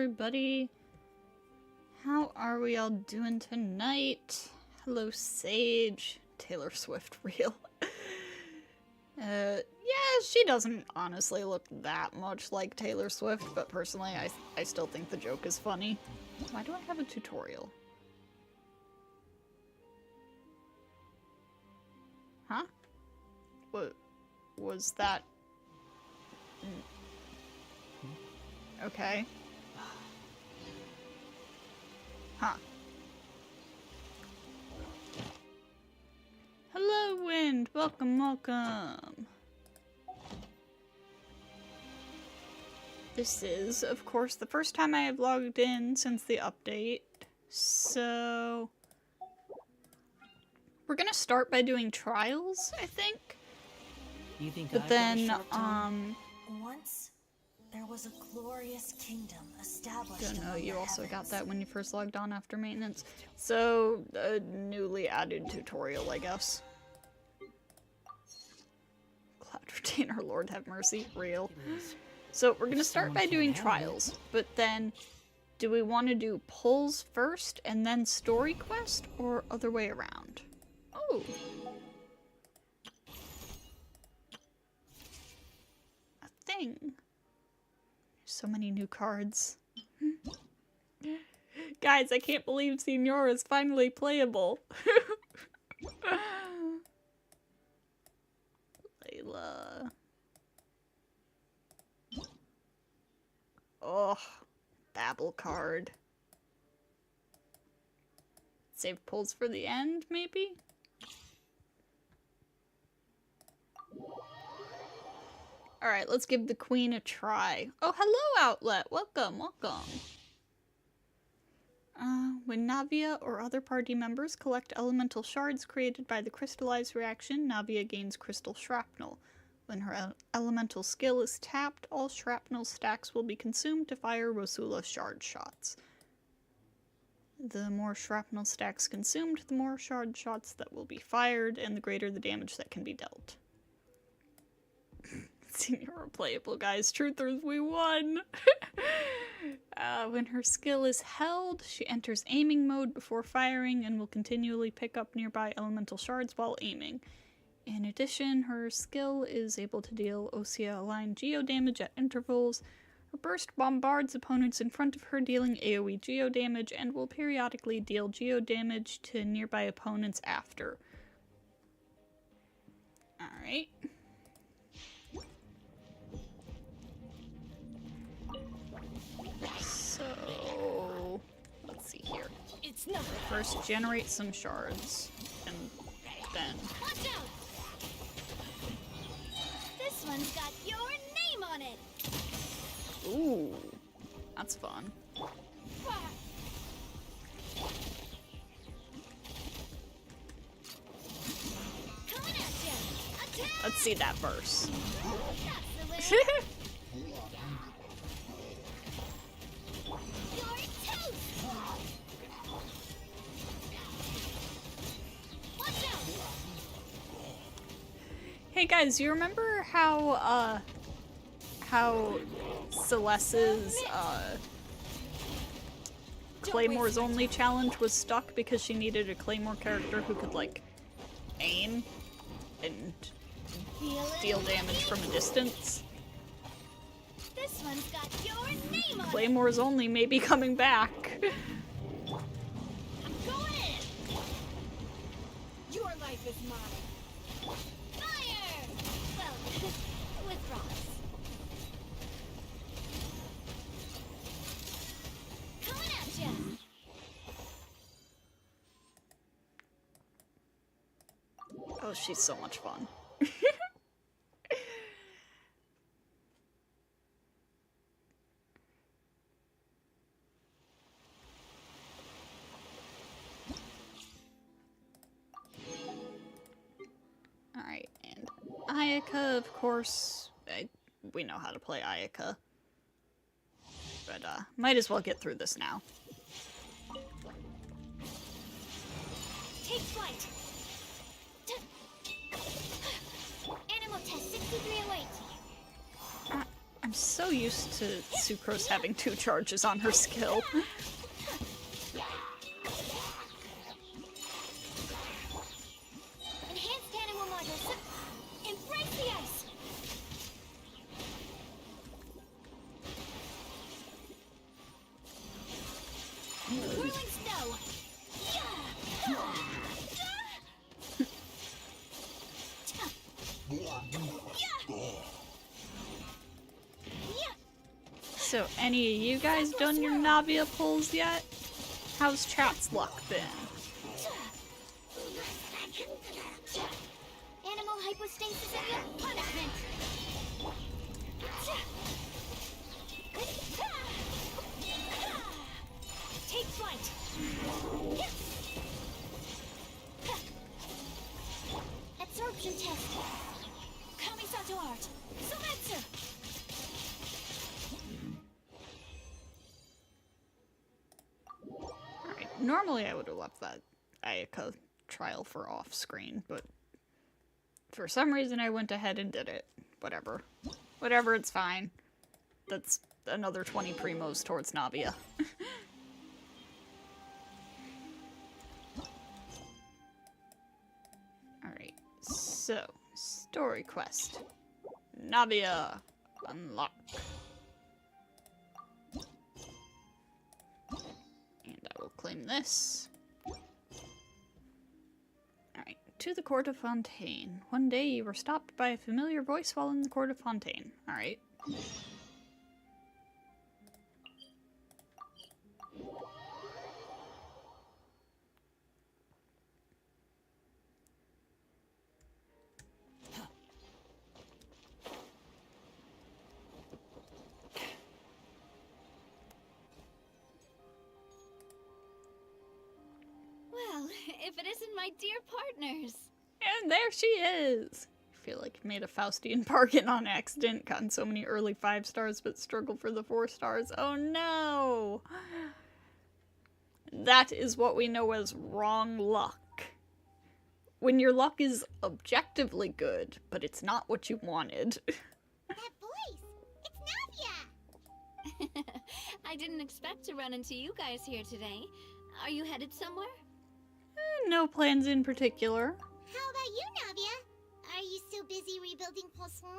everybody. How are we all doing tonight? Hello, Sage. Taylor Swift real. Yeah, she doesn't honestly look that much like Taylor Swift, but personally, I still think the joke is funny. Why do I have a tutorial? Huh? What was that? Okay. Huh. Hello, Wind. Welcome, welcome. This is, of course, the first time I have logged in since the update. So we're gonna start by doing trials, I think. You think but I've then, got a sharp tongue? Once there was a glorious kingdom established. Don't know, among you the also got heavens. that when you first logged on after maintenance. So, a newly added tutorial, I guess. Cloud Retainer, Lord have mercy, real. So we're gonna start by doing trials, but then do we want to do pulls first and then story quest, or other way around? Oh. A thing. So many new cards. Guys, I can't believe Signor is finally playable. Layla. Oh, Babble card. Save pulls for the end, maybe? Alright, let's give the queen a try. Oh, hello, Outlet! Welcome, welcome. When Navia or other party members collect elemental shards created by the crystallized reaction, Navia gains crystal shrapnel. When her elemental skill is tapped, all shrapnel stacks will be consumed to fire Rosula shard shots. The more shrapnel stacks consumed, the more shard shots that will be fired, and the greater the damage that can be dealt. Senior playable, guys. Truthers, we won! When her skill is held, she enters aiming mode before firing and will continually pick up nearby elemental shards while aiming. In addition, her skill is able to deal Osea-aligned Geo damage at intervals. Her burst bombards opponents in front of her, dealing AoE Geo damage, and will periodically deal Geo damage to nearby opponents after. Alright. So, let's see here. First, generate some shards, and then... Watch out! This one's got your name on it! Ooh, that's fun. Coming at you! Attack! Let's see that verse. That's the way! You're toast! Watch out! Hey guys, you remember how Celeste's, Claymore's Only challenge was stuck because she needed a Claymore character who could, like, aim and deal damage from a distance? This one's got your name on it! Claymore's Only may be coming back. I'm going in! Your life is mine! Fire! Well, with Ross. Coming at ya! Oh, she's so much fun. Alright, and Ayaka, of course, we know how to play Ayaka. But, might as well get through this now. Take flight! Animal test 6308. I'm I'm so used to Sucrose having 2 charges on her skill. Enhanced animal models. Embrace the ice. Whirling snow. So, any of you guys done your Navia pulls yet? How's chat's luck been? Animal hypostasis and your punishment. Take flight. Absorption test. Kamisato art. Sometsu. Alright, normally I would have left that Ayaka trial for off-screen, but for some reason I went ahead and did it. Whatever. Whatever, it's fine. That's another 20 primos towards Navia. Alright, so, story quest. Navia, unlock. And I will claim this. Alright, to the Court of Fontaine. One day you were stopped by a familiar voice while in the Court of Fontaine. Alright. Well, if it isn't my dear partners. And there she is! I feel like I made a Faustian bargain on accident. Gotten so many early 5 stars, but struggled for the 4 stars. Oh no! That is what we know as wrong luck. When your luck is objectively good, but it's not what you wanted. That voice! It's Navia! I didn't expect to run into you guys here today. Are you headed somewhere? No plans in particular. How about you, Navia? Are you still busy rebuilding Poisson?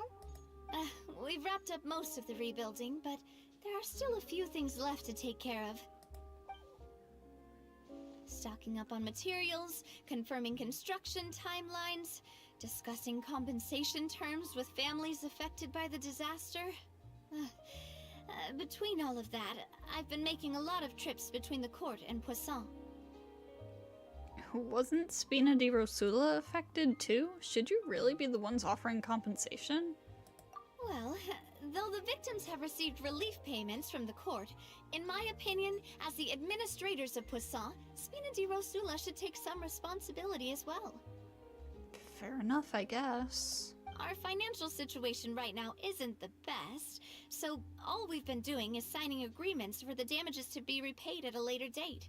We've wrapped up most of the rebuilding, but there are still a few things left to take care of. Stocking up on materials, confirming construction timelines, discussing compensation terms with families affected by the disaster. Between all of that, I've been making a lot of trips between the court and Poisson. Wasn't Spina di Rosula affected too? Should you really be the ones offering compensation? Well, though the victims have received relief payments from the court, in my opinion, as the administrators of Poisson, Spina di Rosula should take some responsibility as well. Fair enough, I guess. Our financial situation right now isn't the best, so all we've been doing is signing agreements for the damages to be repaid at a later date.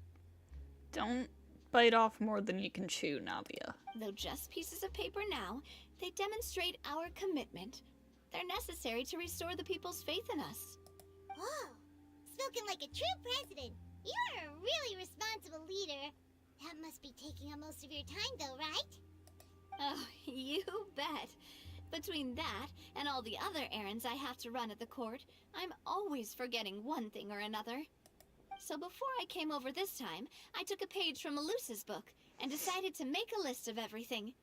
Don't bite off more than you can chew, Navia. Though just pieces of paper now, they demonstrate our commitment. They're necessary to restore the people's faith in us. Whoa! Spoken like a true president. You're a really responsible leader. That must be taking up most of your time, though, right? Oh, you bet. Between that and all the other errands I have to run at the court, I'm always forgetting one thing or another. So before I came over this time, I took a page from Melusa's book and decided to make a list of everything.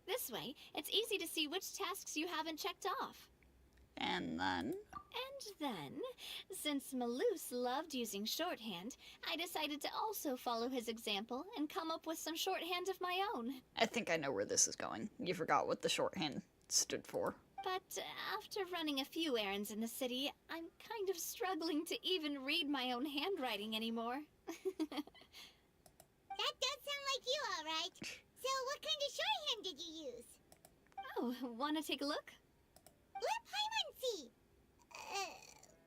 This way, it's easy to see which tasks you haven't checked off. And then? And then, since Melus loved using shorthand, I decided to also follow his example and come up with some shorthand of my own. I think I know where this is going. You forgot what the shorthand stood for. But after running a few errands in the city, I'm kind of struggling to even read my own handwriting anymore. That does sound like you, all right. So what kind of shorthand did you use? Oh, wanna take a look? Let Paimon see.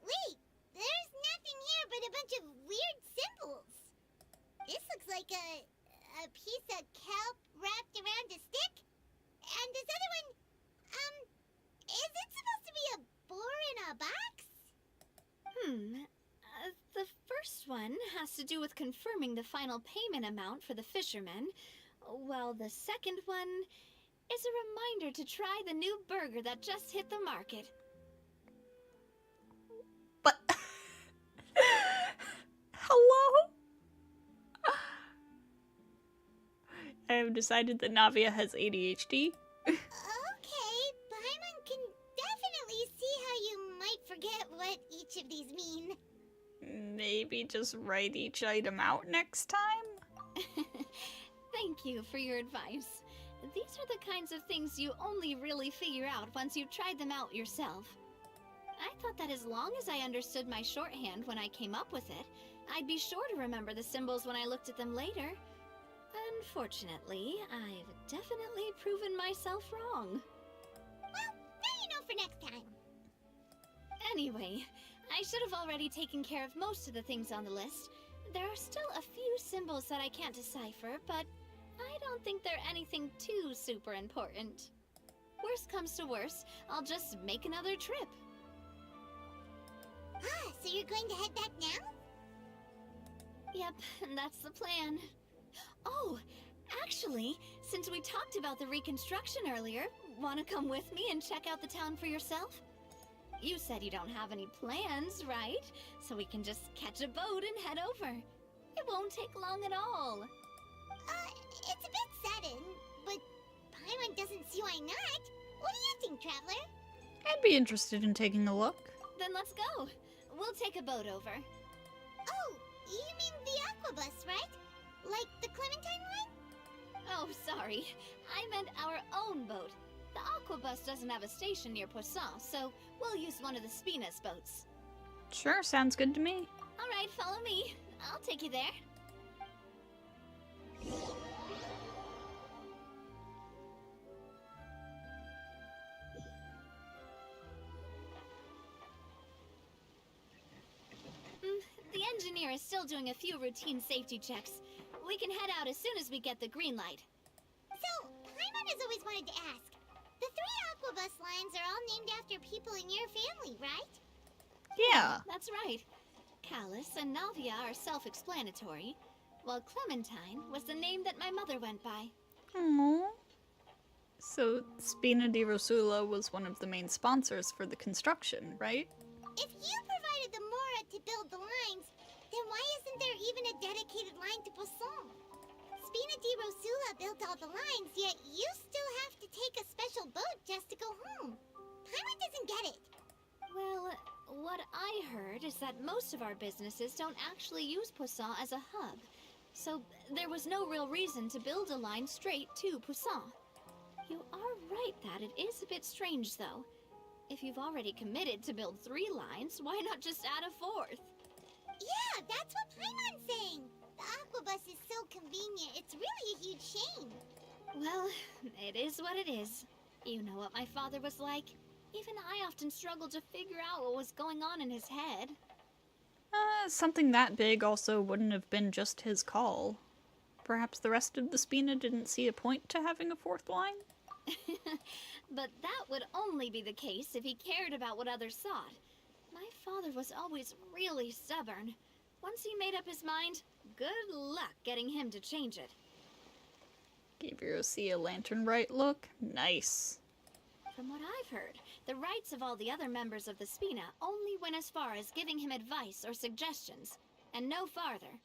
Wait. There's nothing here but a bunch of weird symbols. This looks like a piece of kelp wrapped around a stick. And this other one, is it supposed to be a boar in a a box? The first one has to do with confirming the final payment amount for the fishermen, while the second one is a reminder to try the new burger that just hit the market. But hello? I have decided that Navia has ADHD. Okay, Paimon can definitely see how you might forget what each of these mean. Maybe just write each item out next time? Thank you for your advice. These are the kinds of things you only really figure out once you've tried them out yourself. I thought that as long as I understood my shorthand when I came up with it, I'd be sure to remember the symbols when I looked at them later. Unfortunately, I've definitely proven myself wrong. Well, now you know for next time. Anyway, I should have already taken care of most of the things on the list. There are still a few symbols that I can't decipher, but I don't think they're anything too super important. Worst comes to worst, I'll just make another trip. Ah, so you're going to head back now? Yep, that's the plan. Oh, actually, since we talked about the reconstruction earlier, want to come with me and check out the town for yourself? You said you don't have any plans, right? So we can just catch a boat and head over. It won't take long at all. It's a bit sudden, but Paimon doesn't see why not. What do you think, Traveler? I'd be interested in taking a look. Then let's go. We'll take a boat over. Oh, you mean the Aquabus, right? Like the Clementine one? Oh, sorry. I meant our own boat. The Aquabus doesn't have a station near Poisson, so we'll use one of the Spina's boats. Sure, sounds good to me. All right, follow me. I'll take you there. The engineer is still doing a few routine safety checks. We can head out as soon as we get the green light. So, Paimon has always wanted to ask. The 3 Aquabus lines are all named after people in your family, right? Yeah. That's right. Callus and Navia are self-explanatory, while Clementine was the name that my mother went by. Aww. So, Spina di Rosula was one of the main sponsors for the construction, right? If you provided the Mora to build the lines, then why isn't there even a dedicated line to Poisson? Spina di Rosula built all the lines, yet you still have to take a special boat just to go home. Paimon doesn't get it. Well, what I heard is that most of our businesses don't actually use Poisson as a hub, so there was no real reason to build a line straight to Poisson. You are right that it is a bit strange, though. If you've already committed to build 3 lines, why not just add a 4th? Yeah, that's what Paimon's saying. The Aquabus is so convenient, it's really a huge shame. Well, it is what it is. You know what my father was like. Even I often struggled to figure out what was going on in his head. Something that big also wouldn't have been just his call. Perhaps the rest of the Spina didn't see a point to having a 4th line? But that would only be the case if he cared about what others thought. My father was always really stubborn. Once he made up his mind, good luck getting him to change it. Gave Rosie a lantern right look? Nice. From what I've heard, the rights of all the other members of the Spina only went as far as giving him advice or suggestions, and no farther.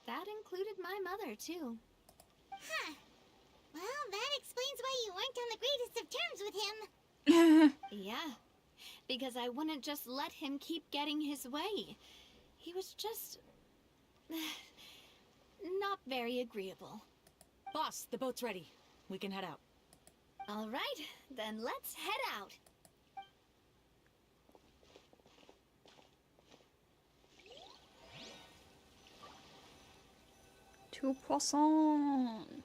That included my mother, too. Huh. Well, that explains why you weren't on the greatest of terms with him. Yeah, because I wouldn't just let him keep getting his way. He was just... not very agreeable. Boss, the boat's ready. We can head out. All right, then let's head out. To Poisson.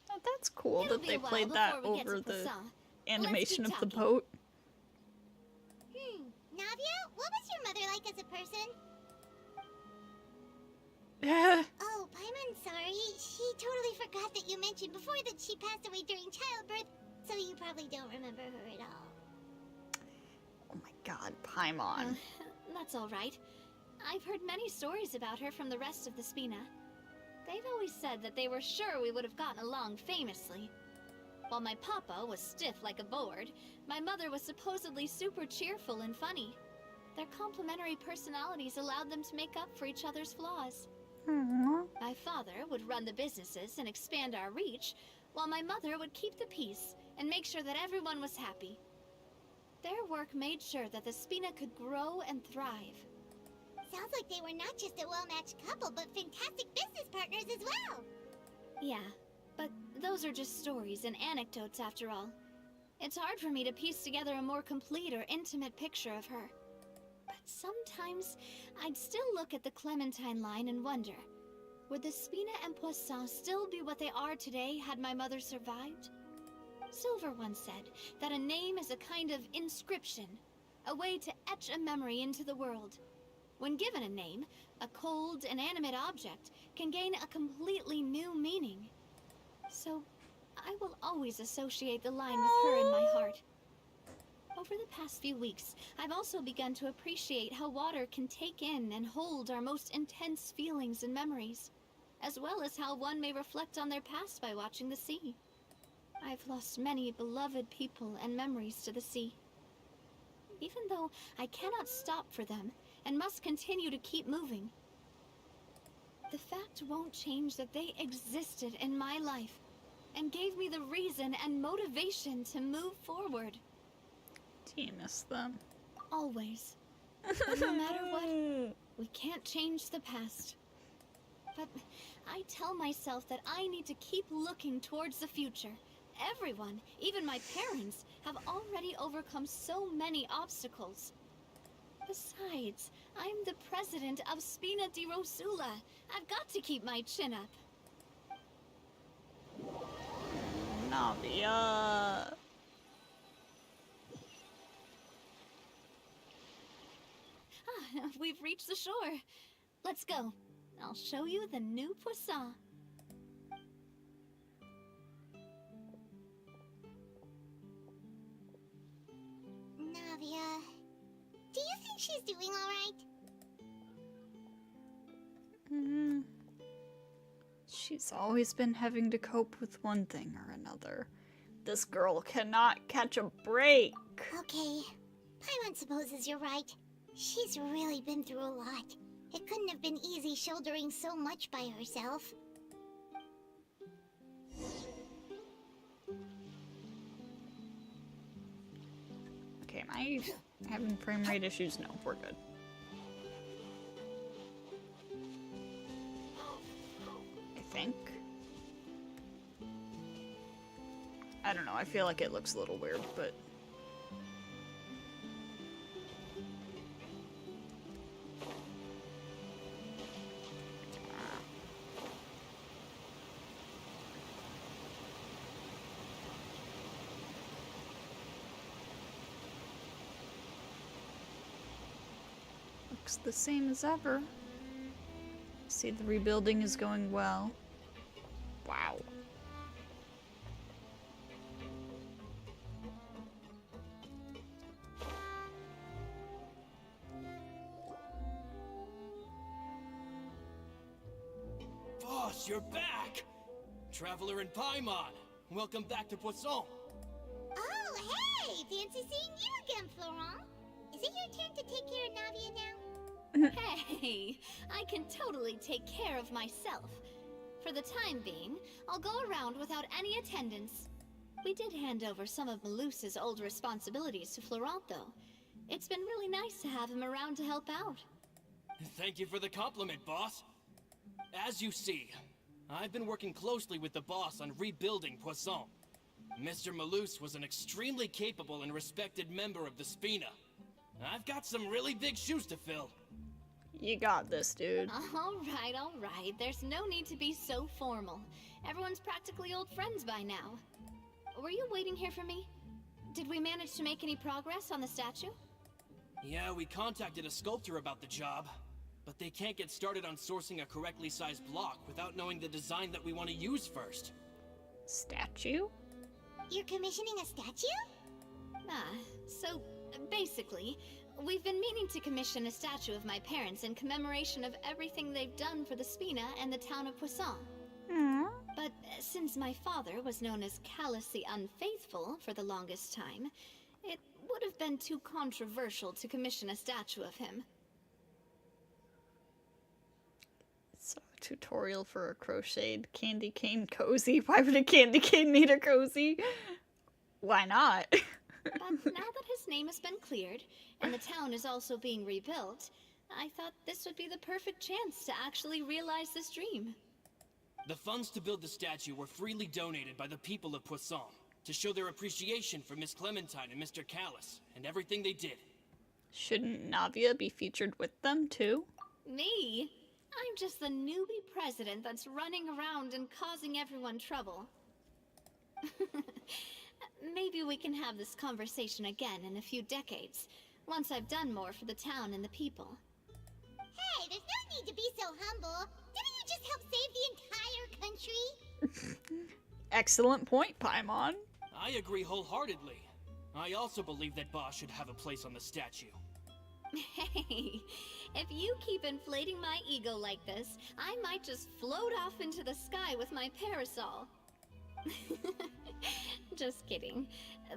Oh, that's cool It'll that be they a while played that before we get over to the Poisson. animation Let's of the keep boat. Navia, what was your mother like as a person? Oh, Paimon's sorry. She totally forgot that you mentioned before that she passed away during childbirth, so you probably don't remember her at all. Oh my god, Paimon. That's all right. I've heard many stories about her from the rest of the Spina. They've always said that they were sure we would have gotten along famously. While my papa was stiff like a board, my mother was supposedly super cheerful and funny. Their complementary personalities allowed them to make up for each other's flaws. Aww. My father would run the businesses and expand our reach, while my mother would keep the peace and make sure that everyone was happy. Their work made sure that the Spina could grow and thrive. Sounds like they were not just a well-matched couple, but fantastic business partners as well. Yeah, but those are just stories and anecdotes after all. It's hard for me to piece together a more complete or intimate picture of her. But sometimes, I'd still look at the Clementine line and wonder, would the Spina and Poisson still be what they are today had my mother survived? Silver once said that a name is a kind of inscription, a way to etch a memory into the world. When given a name, a cold, inanimate object can gain a completely new meaning. So, I will always associate the line with her in my heart. Over the past few weeks, I've also begun to appreciate how water can take in and hold our most intense feelings and memories, as well as how one may reflect on their past by watching the sea. I've lost many beloved people and memories to the sea. Even though I cannot stop for them and must continue to keep moving, the fact won't change that they existed in my life and gave me the reason and motivation to move forward. Do you miss them? Always. But no matter what, we can't change the past. But I tell myself that I need to keep looking towards the future. Everyone, even my parents, have already overcome so many obstacles. Besides, I'm the president of Spina di Rosula. I've got to keep my chin up. Navia. We've reached the shore. Let's go. I'll show you the new Poisson. Navia, do you think she's doing alright? She's always been having to cope with one thing or another. This girl cannot catch a break. Okay, Paimon supposes you're right. She's really been through a lot. It couldn't have been easy shouldering so much by herself. Okay, am I having frame rate issues? No, we're good. I think. I don't know, I feel like it looks a little weird, but... Looks the same as ever. See, the rebuilding is going well. Wow. Boss, you're back! Traveler and Paimon, welcome back to Poisson. Oh, hey! Fancy seeing you again, Florent. Is it your turn to take care of Navia now? Hey, I can totally take care of myself. For the time being, I'll go around without any attendance. We did hand over some of Malus's old responsibilities to Florent, though. It's been really nice to have him around to help out. Thank you for the compliment, boss. As you see, I've been working closely with the boss on rebuilding Poisson. Mr. Malus was an extremely capable and respected member of the Spina. I've got some really big shoes to fill. You got this, dude. All right. There's no need to be so formal. Everyone's practically old friends by now. Were you waiting here for me? Did we manage to make any progress on the statue? Yeah, we contacted a sculptor about the job. But they can't get started on sourcing a correctly sized block without knowing the design that we want to use first. Statue? You're commissioning a statue? So basically, we've been meaning to commission a statue of my parents in commemoration of everything they've done for the Spina and the town of Poisson. Aww. But since my father was known as callously unfaithful for the longest time, it would have been too controversial to commission a statue of him. So, tutorial for a crocheted candy cane cozy. Why would a candy cane need a cozy? Why not? But now that his name has been cleared, and the town is also being rebuilt, I thought this would be the perfect chance to actually realize this dream. The funds to build the statue were freely donated by the people of Poisson to show their appreciation for Miss Clementine and Mr. Callus and everything they did. Shouldn't Navia be featured with them, too? Me? I'm just the newbie president that's running around and causing everyone trouble. Maybe we can have this conversation again in a few decades, once I've done more for the town and the people. Hey, there's no need to be so humble. Didn't you just help save the entire country? Excellent point, Paimon. I agree wholeheartedly. I also believe that Boss should have a place on the statue. Hey, if you keep inflating my ego like this, I might just float off into the sky with my parasol. Just kidding.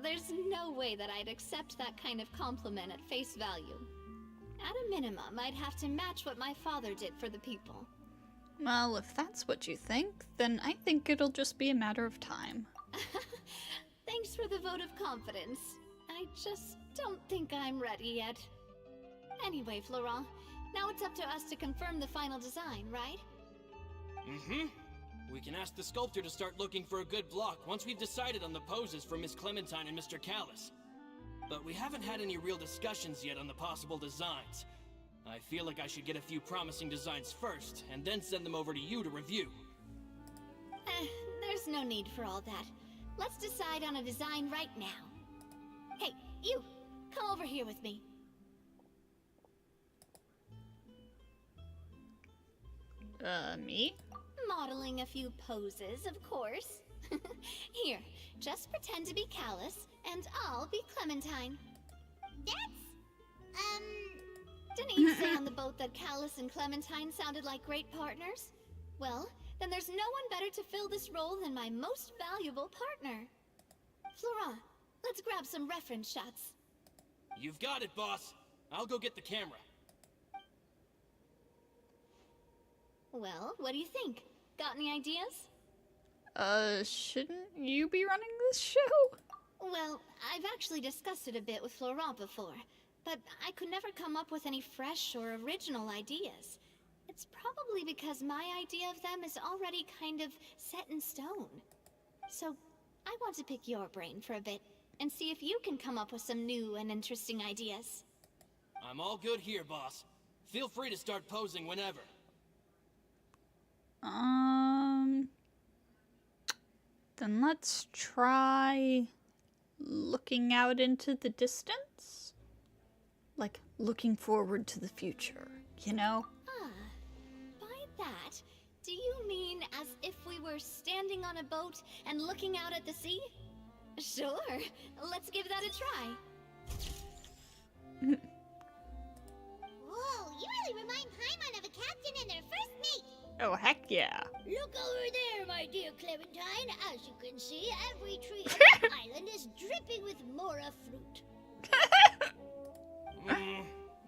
There's no way that I'd accept that kind of compliment at face value. At a minimum, I'd have to match what my father did for the people. Well, if that's what you think, then I think it'll just be a matter of time. Thanks for the vote of confidence. I just don't think I'm ready yet. Anyway, Florent, now it's up to us to confirm the final design, right? Mm-hmm. We can ask the sculptor to start looking for a good block once we've decided on the poses for Miss Clementine and Mr. Callus. But we haven't had any real discussions yet on the possible designs. I feel like I should get a few promising designs first, and then send them over to you to review. There's no need for all that. Let's decide on a design right now. Hey, you! Come over here with me. Me? Modeling a few poses, of course. Here, just pretend to be Callus, and I'll be Clementine. Didn't you say on the boat that Callus and Clementine sounded like great partners? Well, then there's no one better to fill this role than my most valuable partner. Florent, let's grab some reference shots. You've got it, boss. I'll go get the camera. Well, what do you think? Got any ideas? Shouldn't you be running this show? Well, I've actually discussed it a bit with Florent before, but I could never come up with any fresh or original ideas. It's probably because my idea of them is already kind of set in stone. So, I want to pick your brain for a bit, and see if you can come up with some new and interesting ideas. I'm all good here, boss. Feel free to start posing whenever. Then let's try looking out into the distance? Like, looking forward to the future, you know? By that, do you mean as if we were standing on a boat and looking out at the sea? Sure, let's give that a try. Whoa, you really remind Paimon of a captain and their first mate. Oh, heck yeah. Look over there, my dear Clementine. As you can see, every tree on the island is dripping with mora fruit.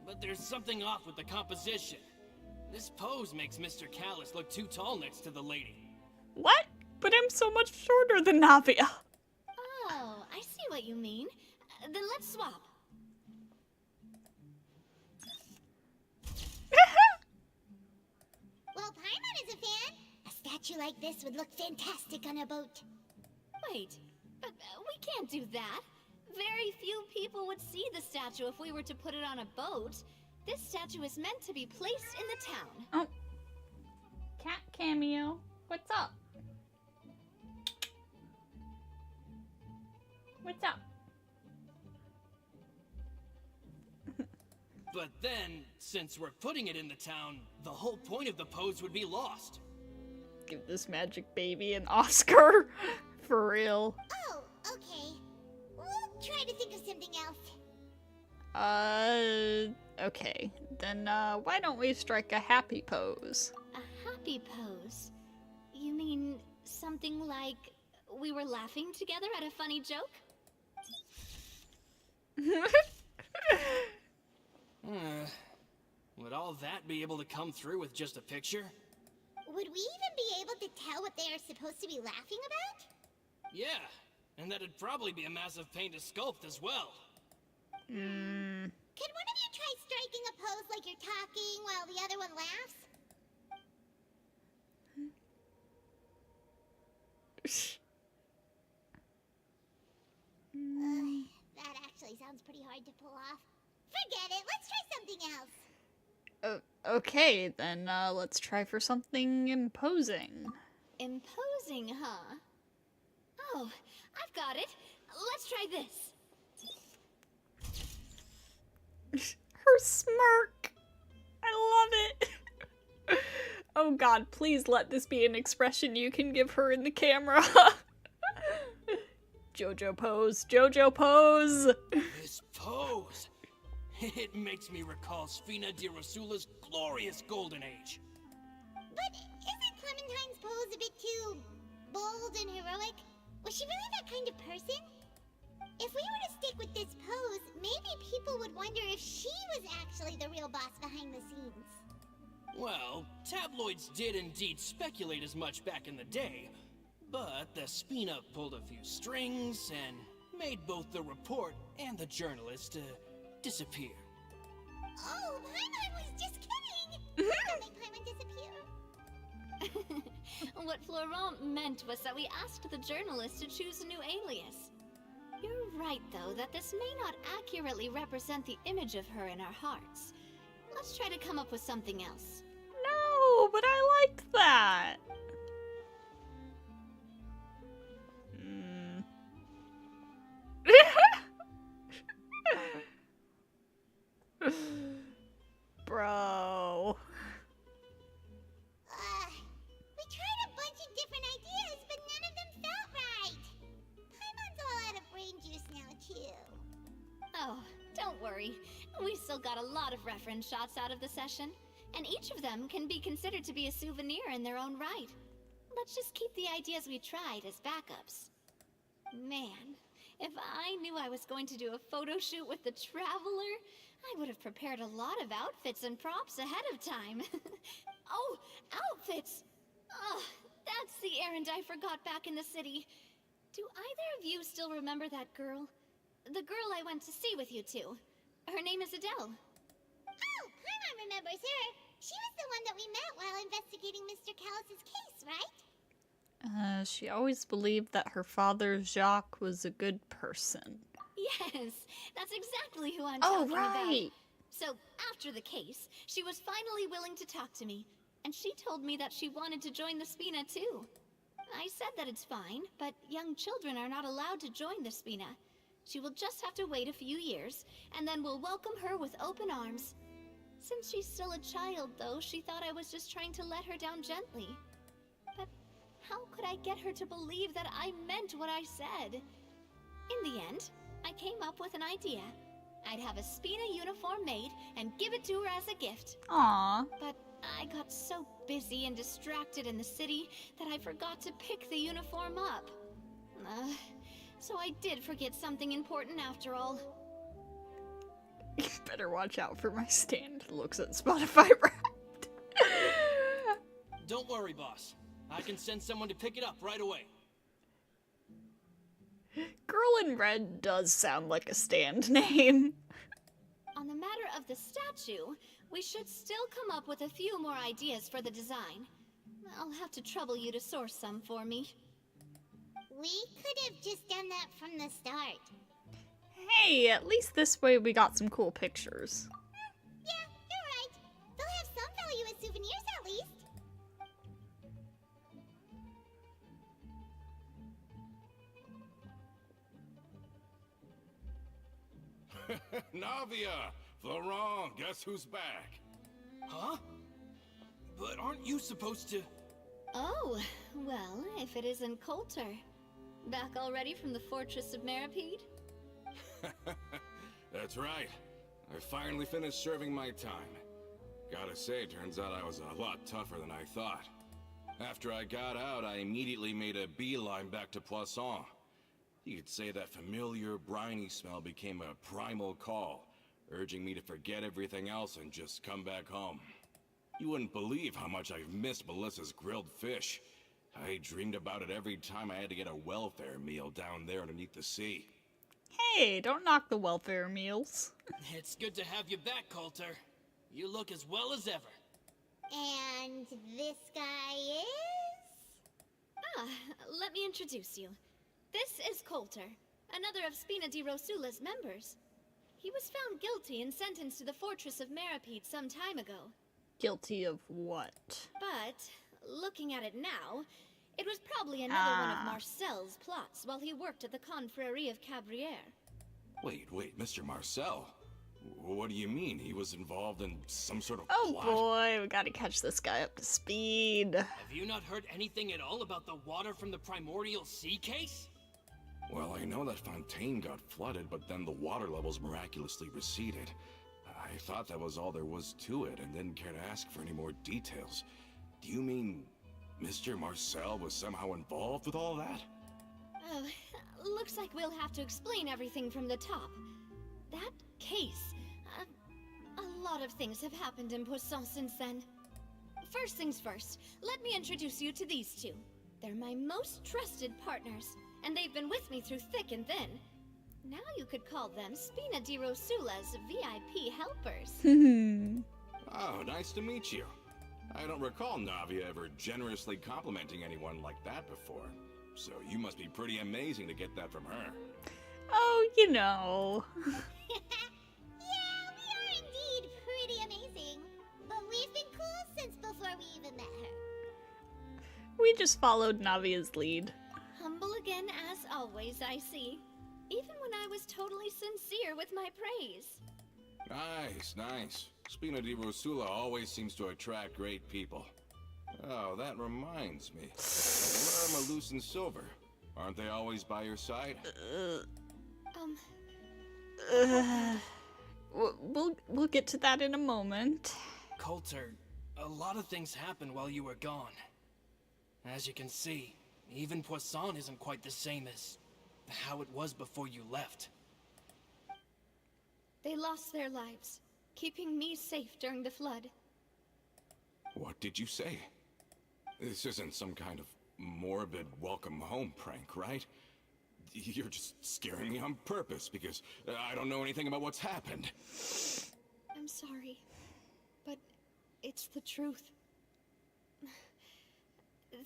But there's something off with the composition. This pose makes Mr. Callus look too tall next to the lady. What? But I'm so much shorter than Navia. Oh, I see what you mean. Then let's swap. Well, Paimon is a fan. A statue like this would look fantastic on a boat. Wait, but we can't do that. Very few people would see the statue if we were to put it on a boat. This statue is meant to be placed in the town. Oh. Cat cameo. What's up? What's up? But then, since we're putting it in the town, the whole point of the pose would be lost. Give this magic baby an Oscar. For real. Oh, okay. We'll try to think of something else. Okay. Then, why don't we strike a happy pose? A happy pose? You mean something like we were laughing together at a funny joke? Would all that be able to come through with just a picture? Would we even be able to tell what they are supposed to be laughing about? Yeah, and that'd probably be a massive pain to sculpt as well. Hmm. Could one of you try striking a pose like you're talking while the other one laughs? That actually sounds pretty hard to pull off. Forget it, let's try something else. Okay, then, let's try for something imposing. Imposing, huh? Oh, I've got it. Let's try this. Her smirk! I love it! Oh god, please let this be an expression you can give her in the camera. Jojo pose, Jojo pose! This pose! It makes me recall Sfina di Rosula's glorious golden age. But isn't Clementine's pose a bit too bold and heroic? Was she really that kind of person? If we were to stick with this pose, maybe people would wonder if she was actually the real boss behind the scenes. Well, tabloids did indeed speculate as much back in the day, but the Spina pulled a few strings and made both the report and the journalist disappear. Oh, Paimon was just kidding! Don't make Paimon disappear. What Florent meant was that we asked the journalist to choose a new alias. You're right, though, that this may not accurately represent the image of her in our hearts. Let's try to come up with something else. No, but I liked that. Bro. We tried a bunch of different ideas, but none of them felt right. Paimon's all out of brain juice now, too. Oh, don't worry. We still got a lot of reference shots out of the session, and each of them can be considered to be a souvenir in their own right. Let's just keep the ideas we tried as backups. Man, if I knew I was going to do a photo shoot with the Traveler, I would have prepared a lot of outfits and props ahead of time. Oh, outfits! Oh, that's the errand I forgot back in the city. Do either of you still remember that girl? The girl I went to see with you two. Her name is Adele. Oh, Paimon remembers her. She was the one that we met while investigating Mr. Callus's case, right? She always believed that her father, Jacques, was a good person. Yes, that's exactly who I'm Oh, talking right! about. So, after the case, she was finally willing to talk to me, and she told me that she wanted to join the Spina too. I said that it's fine, but young children are not allowed to join the Spina. She will just have to wait a few years, and then we'll welcome her with open arms. Since she's still a child, though, she thought I was just trying to let her down gently. But how could I get her to believe that I meant what I said? In the end, I came up with an idea. I'd have a Spina uniform made and give it to her as a gift. Aww. But I got so busy and distracted in the city that I forgot to pick the uniform up. So I did forget something important after all. You better watch out for my stand. Looks at Spotify Wrapped. Don't worry, boss. I can send someone to pick it up right away. Girl in Red does sound like a stand name. On the matter of the statue, we should still come up with a few more ideas for the design. I'll have to trouble you to source some for me. We could have just done that from the start. Hey, at least this way we got some cool pictures. Yeah, you're right. They'll have some value as souvenirs at least. Navia! Florent, guess who's back? Huh? But aren't you supposed to... Oh, well, if it isn't Coulter. Back already from the Fortress of Meripede? That's right. I finally finished serving my time. Gotta say, turns out I was a lot tougher than I thought. After I got out, I immediately made a beeline back to Poisson. You could say that familiar, briny smell became a primal call, urging me to forget everything else and just come back home. You wouldn't believe how much I've missed Melissa's grilled fish. I dreamed about it every time I had to get a welfare meal down there underneath the sea. Hey, don't knock the welfare meals. It's good to have you back, Coulter. You look as well as ever. And this guy is? Ah, let me introduce you. This is Coulter, another of Spina di Rosula's members. He was found guilty and sentenced to the Fortress of Meripede some time ago. Guilty of what? But, looking at it now, it was probably another one of Marcel's plots while he worked at the Confrérie of Cabrières. Wait, Mr. Marcel? What do you mean? He was involved in some sort of Oh plot? boy, we gotta catch this guy up to speed. Have you not heard anything at all about the water from the primordial sea case? Well, I know that Fontaine got flooded, but then the water levels miraculously receded. I thought that was all there was to it, and didn't care to ask for any more details. Do you mean Mr. Marcel was somehow involved with all that? Oh, looks like we'll have to explain everything from the top. That case, a lot of things have happened in Poisson since then. First things first, let me introduce you to these two. They're my most trusted partners, and they've been with me through thick and thin. Now you could call them Spina di Rosula's VIP helpers. Oh, nice to meet you. I don't recall Navia ever generously complimenting anyone like that before. So you must be pretty amazing to get that from her. Oh, you know. Yeah, we are indeed pretty amazing. But we've been cool since before we even met her. We just followed Navia's lead. Humble again as always, I see. Even when I was totally sincere with my praise. Nice. Spina di Rosula always seems to attract great people. Oh, that reminds me. Where are Malus and Silver? Aren't they always by your side? We'll get to that in a moment. Coulter, a lot of things happened while you were gone. As you can see, even Poisson isn't quite the same as how it was before you left. They lost their lives, keeping me safe during the flood. What did you say? This isn't some kind of morbid welcome home prank, right? You're just scaring me on purpose because I don't know anything about what's happened. I'm sorry, but it's the truth.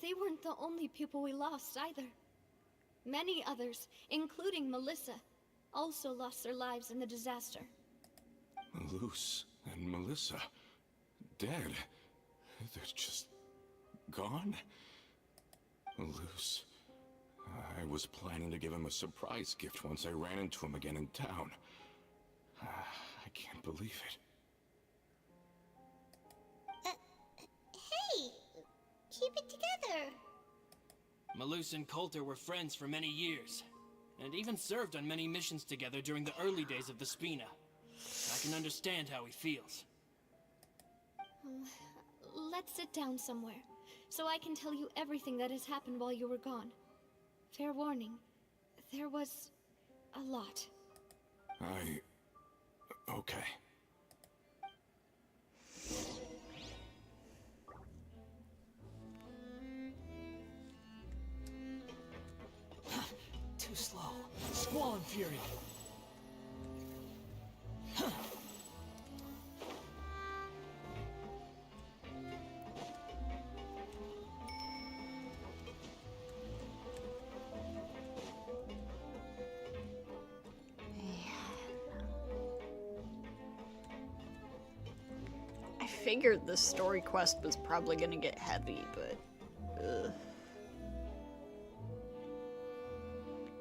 They weren't the only people we lost either. Many others, including Melissa, also lost their lives in the disaster. Malus and Melissa, dead. They're just gone? Malus. I was planning to give him a surprise gift once I ran into him again in town. I can't believe it. Hey, keep it together. Malus and Coulter were friends for many years, and even served on many missions together during the early days of the Spina. I can understand how he feels. Let's sit down somewhere, so I can tell you everything that has happened while you were gone. Fair warning, there was a lot. Okay. Too slow. Squall and fury. I figured the story quest was probably gonna get heavy, but... Ugh.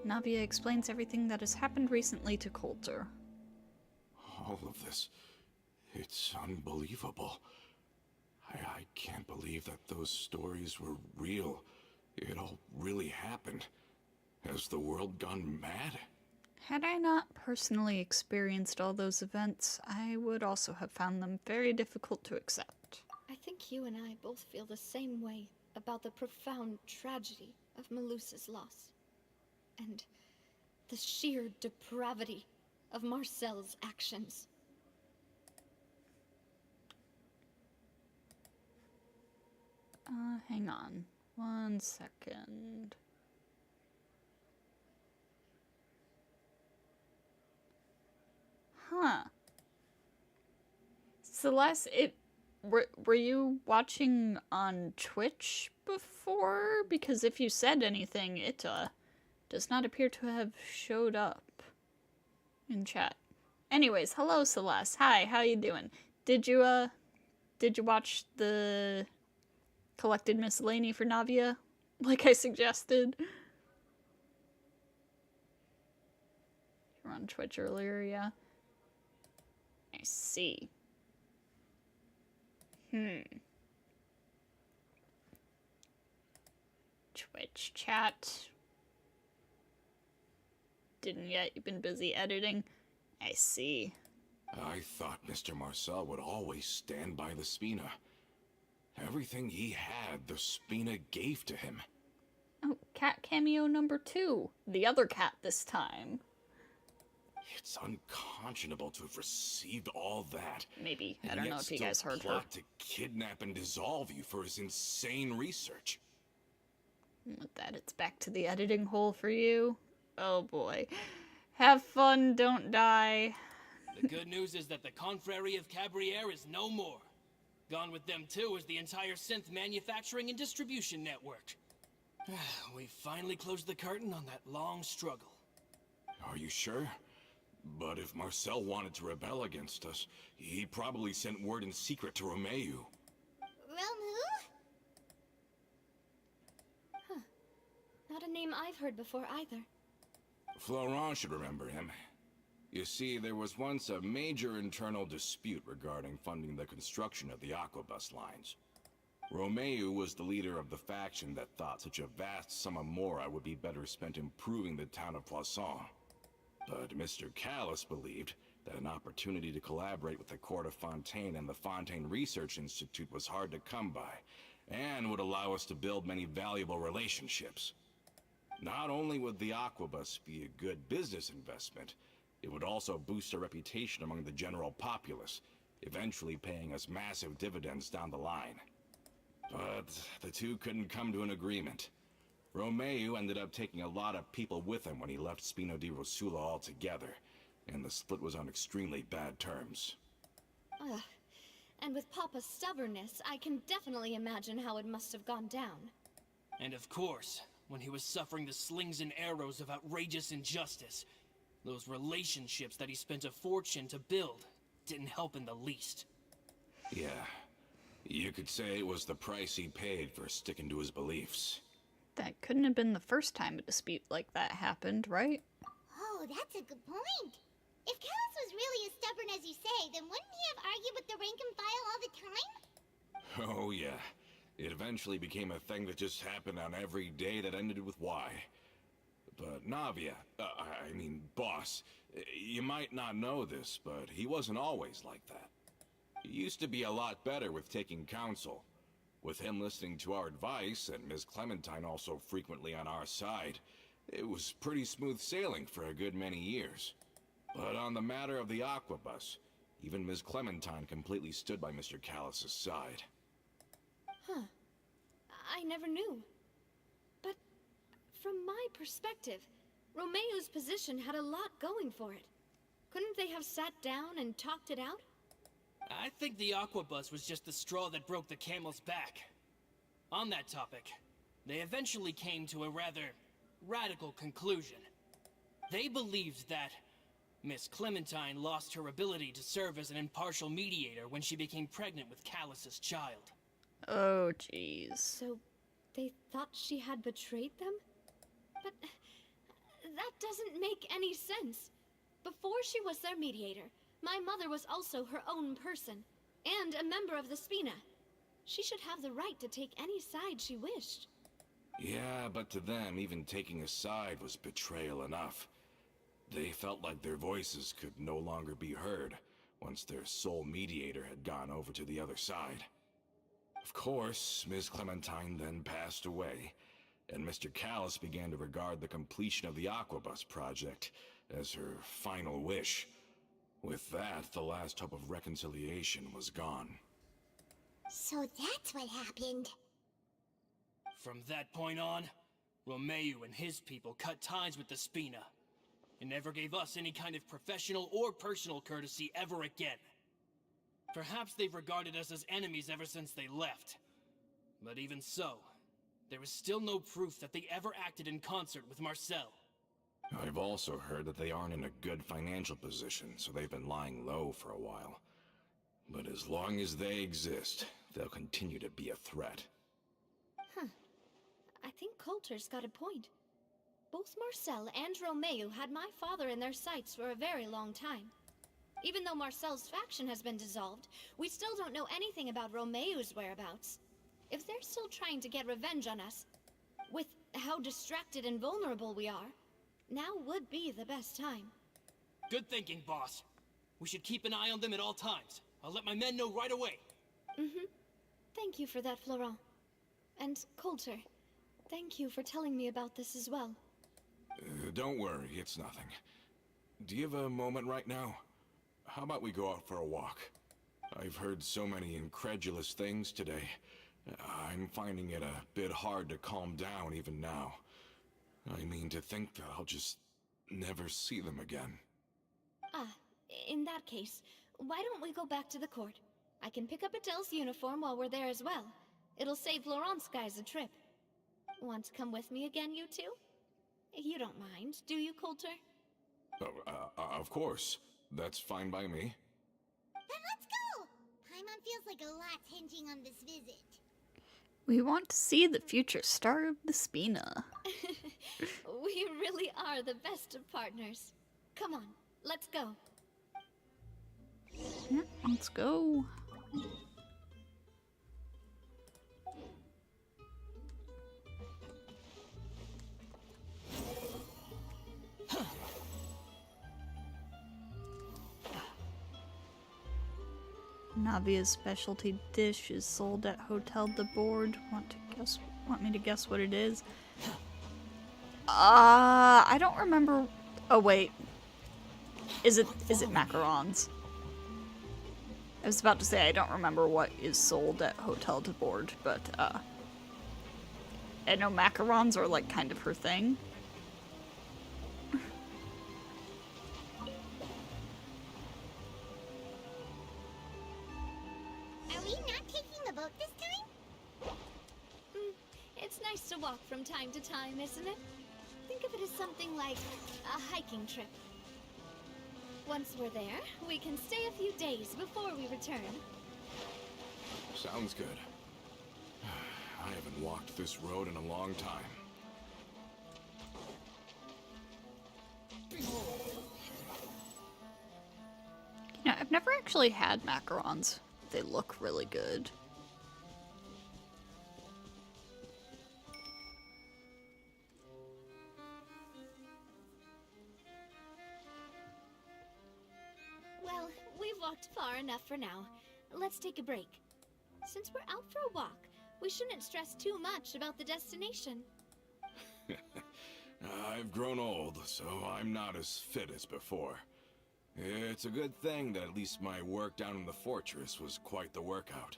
Navia explains everything that has happened recently to Coulter. All of this, it's unbelievable. I can't believe that those stories were real. It all really happened. Has the world gone mad? Had I not personally experienced all those events, I would also have found them very difficult to accept. I think you and I both feel the same way about the profound tragedy of Melusa's loss. And the sheer depravity of Marcel's actions. Hang on. 1 second. Huh. Celeste, were you watching on Twitch before? Because if you said anything, it does not appear to have showed up in chat. Anyways, hello Celeste. Hi, how you doing? Did you watch the collected miscellany for Navia, like I suggested? You were on Twitch earlier, yeah. I see. Twitch chat. Didn't yet, you've been busy editing. I see. I thought Mr. Marcel would always stand by the Spina. Everything he had, the Spina gave to him. Oh, cat cameo number 2. The other cat this time. It's unconscionable to have received all that. Maybe. I and don't yet know if you still guys heard her. plot to kidnap and dissolve you for his insane research. With that, it's back to the editing hole for you. Oh boy. Have fun, don't die. The good news is that the Confrérie of Cabriere is no more. Gone with them too is the entire synth manufacturing and distribution network. We finally closed the curtain on that long struggle. Are you sure? But if Marcel wanted to rebel against us, he probably sent word in secret to Romeu. Romu? Not a name I've heard before either. Florent should remember him. You see, there was once a major internal dispute regarding funding the construction of the Aquabus lines. Romeu was the leader of the faction that thought such a vast sum of mora would be better spent improving the town of Poisson. But Mr. Callis believed that an opportunity to collaborate with the Court of Fontaine and the Fontaine Research Institute was hard to come by, and would allow us to build many valuable relationships. Not only would the Aquabus be a good business investment, it would also boost our reputation among the general populace, eventually paying us massive dividends down the line. But the two couldn't come to an agreement. Romeu ended up taking a lot of people with him when he left Spino di Rosula altogether, and the split was on extremely bad terms. Ugh. And with Papa's stubbornness, I can definitely imagine how it must have gone down. And of course, when he was suffering the slings and arrows of outrageous injustice, those relationships that he spent a fortune to build didn't help in the least. Yeah, you could say it was the price he paid for sticking to his beliefs. That couldn't have been the first time a dispute like that happened, right? Oh, that's a good point. If Callus was really as stubborn as you say, then wouldn't he have argued with the rank and file all the time? Oh yeah, it eventually became a thing that just happened on every day that ended with Y. But Navia, I mean, boss, you might not know this, but he wasn't always like that. He used to be a lot better with taking counsel. With him listening to our advice, and Ms. Clementine also frequently on our side, it was pretty smooth sailing for a good many years. But on the matter of the Aquabus, even Ms. Clementine completely stood by Mr. Callus's side. Huh. I never knew. But from my perspective, Romeu's position had a lot going for it. Couldn't they have sat down and talked it out? I think the Aquabus was just the straw that broke the camel's back. On that topic, they eventually came to a rather radical conclusion. They believed that Miss Clementine lost her ability to serve as an impartial mediator when she became pregnant with Callus's child. Oh, jeez. So, they thought she had betrayed them? But that doesn't make any sense. Before she was their mediator, My mother was also her own person, and a member of the Spina. She should have the right to take any side she wished. Yeah, but to them, even taking a side was betrayal enough. They felt like their voices could no longer be heard once their sole mediator had gone over to the other side. Of course, Ms. Clementine then passed away, and Mr. Callis began to regard the completion of the Aquabus project as her final wish. With that, the last hope of reconciliation was gone. So that's what happened. From that point on, Romeu and his people cut ties with the Spina, and never gave us any kind of professional or personal courtesy ever again. Perhaps they've regarded us as enemies ever since they left. But even so, there is still no proof that they ever acted in concert with Marcel. I've also heard that they aren't in a good financial position, so they've been lying low for a while. But as long as they exist, they'll continue to be a threat. I think Coulter's got a point. Both Marcel and Romeu had my father in their sights for a very long time. Even though Marcel's faction has been dissolved, we still don't know anything about Romeu's whereabouts. If they're still trying to get revenge on us, with how distracted and vulnerable we are, now would be the best time. Good thinking, boss. We should keep an eye on them at all times. I'll let my men know right away. Thank you for that, Florent. And Coulter, thank you for telling me about this as well. Don't worry, it's nothing. Do you have a moment right now? How about we go out for a walk? I've heard so many incredulous things today. I'm finding it a bit hard to calm down even now. I mean, to think that I'll just never see them again. In that case, why don't we go back to the court? I can pick up Adele's uniform while we're there as well. It'll save Laurent's guys a trip. Want to come with me again, you two? You don't mind, do you, Coulter? Of course. That's fine by me. Then let's go! Paimon feels like a lot's hinging on this visit. We want to see the future star of the Spina. We really are the best of partners. Come on, let's go. Yeah, let's go. Navia's specialty dish is sold at Hotel de Board. Want me to guess what it is? I don't remember. Oh wait. Is it macarons? I was about to say I don't remember what is sold at Hotel de Board, but I know macarons are like kind of her thing. Are we not taking the boat this time? It's nice to walk from time to time, isn't it? Think of it as something like a hiking trip. Once we're there, we can stay a few days before we return. Sounds good. I haven't walked this road in a long time. You know, I've never actually had macarons. They look really good. Well, we've walked far enough for now. Let's take a break. Since we're out for a walk, we shouldn't stress too much about the destination. I've grown old, so I'm not as fit as before. It's a good thing that at least my work down in the fortress was quite the workout.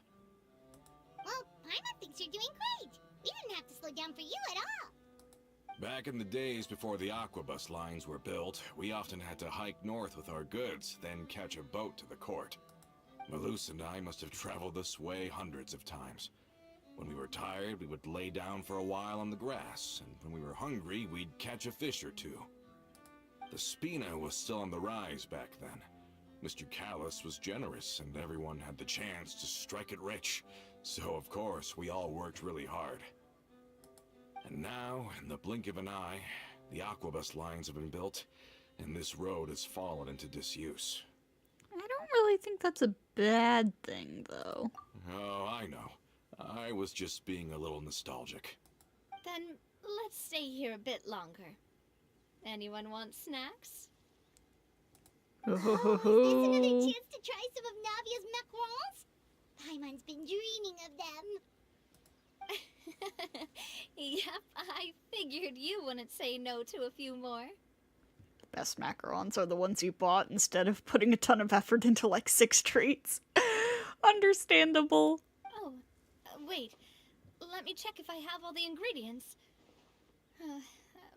Well, Paimon thinks you're doing great. We didn't have to slow down for you at all. Back in the days before the Aquabus lines were built, we often had to hike north with our goods, then catch a boat to the court. Malus and I must have traveled this way hundreds of times. When we were tired, we would lay down for a while on the grass, and when we were hungry, we'd catch a fish or two. The Spina was still on the rise back then. Mr. Callis was generous, and everyone had the chance to strike it rich. So, of course, we all worked really hard. And now, in the blink of an eye, the Aquabus lines have been built, and this road has fallen into disuse. really think that's a bad thing, though. Oh, I know. I was just being a little nostalgic. Then let's stay here a bit longer. Anyone want snacks? Ho ho Oh, ho is this another ho. chance to try some of Navia's macarons? Paimon's been dreaming of them. Yep, I figured you wouldn't say no to a few more. Best macarons are the ones you bought instead of putting a ton of effort into like 6 treats. Understandable. Oh, wait. Let me check if I have all the ingredients.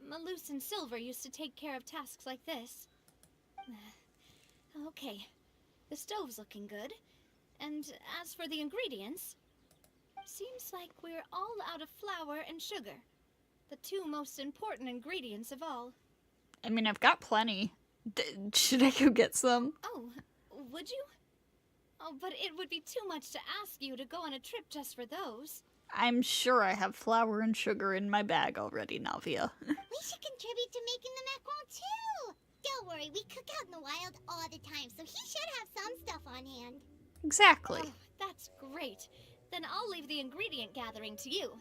Maloose and Silver used to take care of tasks like this. Okay, the stove's looking good. And as for the ingredients, seems like we're all out of flour and sugar. The 2 most important ingredients of all. I mean, I've got plenty. Should I go get some? Oh, would you? Oh, but it would be too much to ask you to go on a trip just for those. I'm sure I have flour and sugar in my bag already, Navia. We should contribute to making the macaron too. Don't worry, we cook out in the wild all the time, so he should have some stuff on hand. Exactly. Oh, that's great. Then I'll leave the ingredient gathering to you.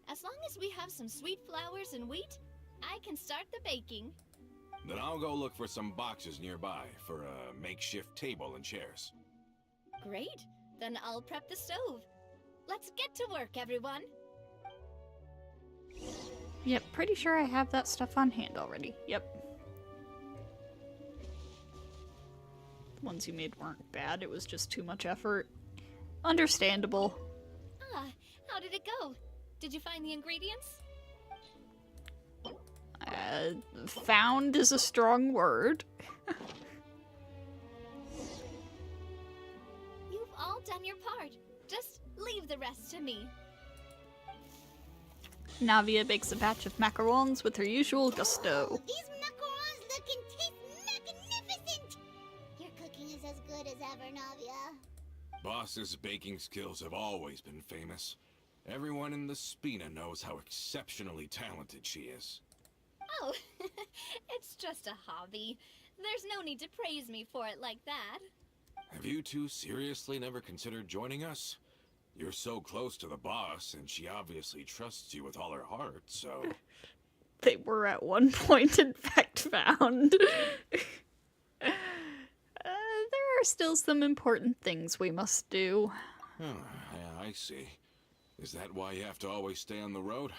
As long as we have some sweet flours and wheat, I can start the baking. Then I'll go look for some boxes nearby for a makeshift table and chairs. Great. Then I'll prep the stove. Let's get to work, everyone. Yep, pretty sure I have that stuff on hand already. Yep. The ones you made weren't bad, it was just too much effort. Understandable. Ah, how did it go? Did you find the ingredients? Found is a strong word. You've all done your part. Just leave the rest to me. Navia bakes a batch of macarons with her usual gusto. Oh, these macarons look and taste magnificent! Your cooking is as good as ever, Navia. Boss's baking skills have always been famous. Everyone in the Spina knows how exceptionally talented she is. Oh, it's just a hobby. There's no need to praise me for it like that. Have you two seriously never considered joining us? You're so close to the boss, and she obviously trusts you with all her heart, so... They were at one point, in fact, found. There are still some important things we must do. Oh, yeah, I see. Is that why you have to always stay on the road?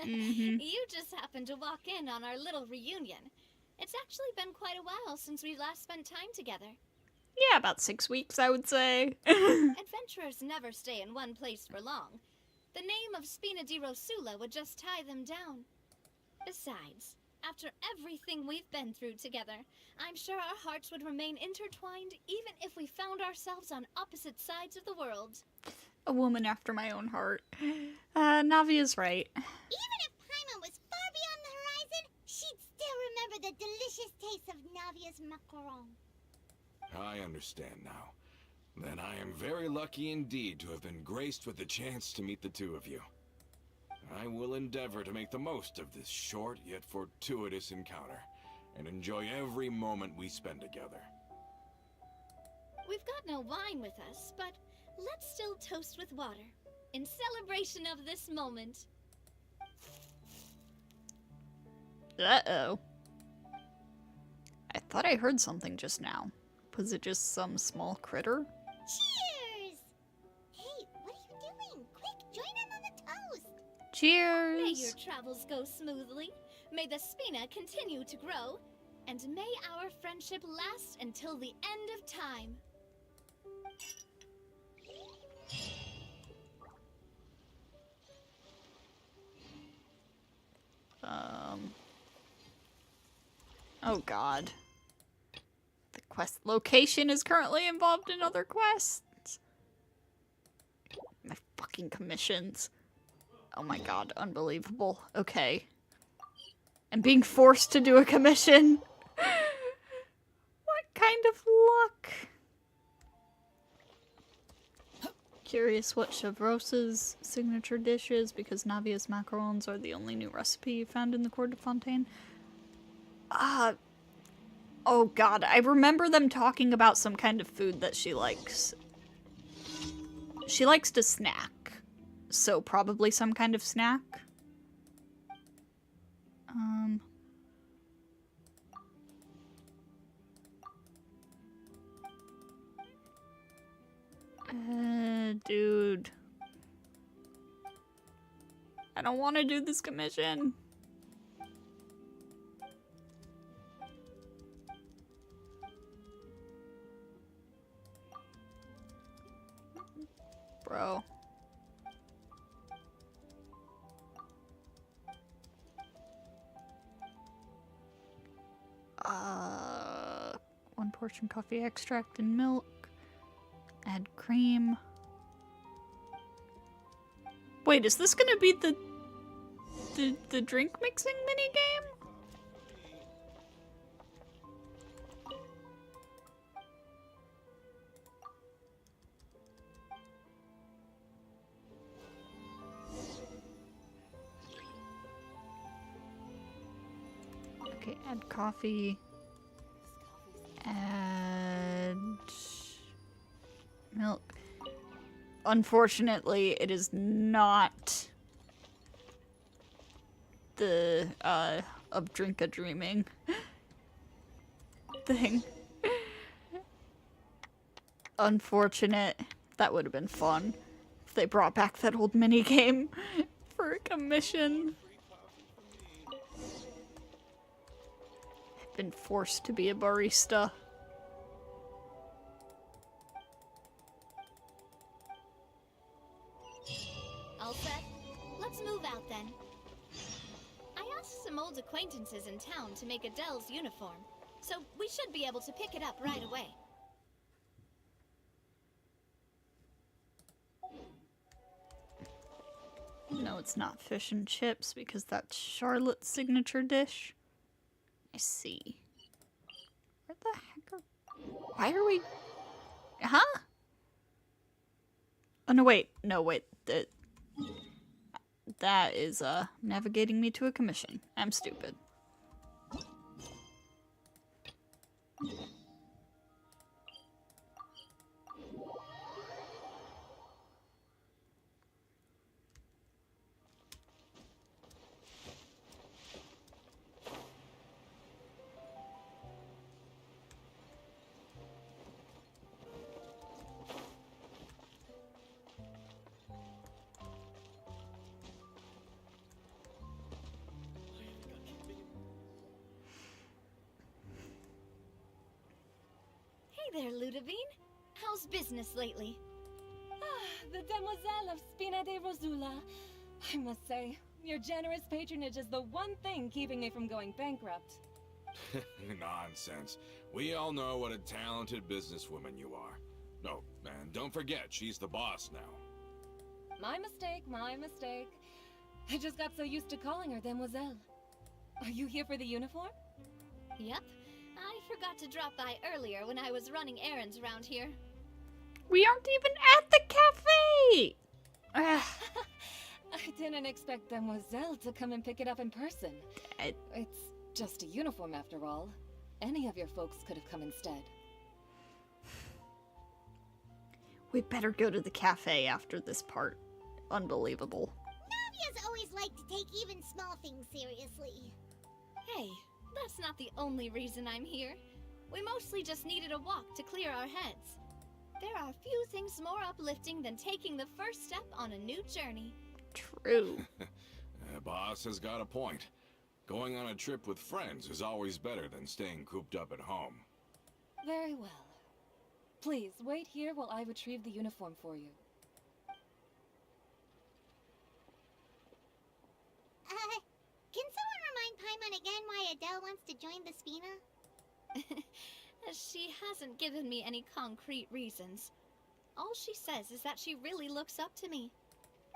You just happened to walk in on our little reunion. It's actually been quite a while since we last spent time together. Yeah, about 6 weeks, I would say. Adventurers never stay in one place for long. The name of Spina di Rosula would just tie them down. Besides, after everything we've been through together, I'm sure our hearts would remain intertwined even if we found ourselves on opposite sides of the world. A woman after my own heart. Navia's right. Even if Paimon was far beyond the horizon, she'd still remember the delicious taste of Navia's macaron. I understand now. Then I am very lucky indeed to have been graced with the chance to meet the two of you. I will endeavor to make the most of this short yet fortuitous encounter, and enjoy every moment we spend together. We've got no wine with us, but let's still toast with water, in celebration of this moment. Uh-oh. I thought I heard something just now. Was it just some small critter? Cheers! Hey, what are you doing? Quick, join in on the toast! Cheers! May your travels go smoothly, may the Spina continue to grow, and may our friendship last until the end of time. Oh god. The quest location is currently involved in other quests. My fucking commissions. Oh my god, unbelievable. Okay. I'm being forced to do a commission. What kind of luck? Curious what Chavrosa's signature dish is, because Navia's macarons are the only new recipe found in the Court of Fontaine. Oh god, I remember them talking about some kind of food that she likes. She likes to snack. So probably some kind of snack. Dude. I don't want to do this commission. Bro. One portion coffee extract and milk. Add cream. Wait, is this gonna be the drink mixing minigame? Okay, add coffee. Add milk. Unfortunately, it is not the of drink a dreaming thing. Unfortunate. That would have been fun if they brought back that old mini game for a commission. I've been forced to be a barista. All set? Let's move out then. I asked some old acquaintances in town to make Adele's uniform, so we should be able to pick it up right away. No, it's not fish and chips because that's Charlotte's signature dish. I see. Where the heck are... Why are we... Huh? Oh, no, wait. No, wait. That is, navigating me to a commission. I'm stupid. Hey there, Ludovine. How's business lately? The Demoiselle of Spina de Rosula. I must say, your generous patronage is the one thing keeping me from going bankrupt. Nonsense. We all know what a talented businesswoman you are. Oh, and don't forget, she's the boss now. My mistake, my mistake. I just got so used to calling her Demoiselle. Are you here for the uniform? Yep. I forgot to drop by earlier when I was running errands around here. We aren't even at the cafe! I didn't expect Demoiselle to come and pick it up in person. It's just a uniform after all. Any of your folks could have come instead. We better go to the cafe after this part. Unbelievable. Navia's always liked to take even small things seriously. Hey, that's not the only reason I'm here. We mostly just needed a walk to clear our heads. There are few things more uplifting than taking the first step on a new journey. True. Boss has got a point. Going on a trip with friends is always better than staying cooped up at home. Very well. Please, wait here while I retrieve the uniform for you. Can someone remind Paimon again why Adele wants to join the Spina? She hasn't given me any concrete reasons. All she says is that she really looks up to me.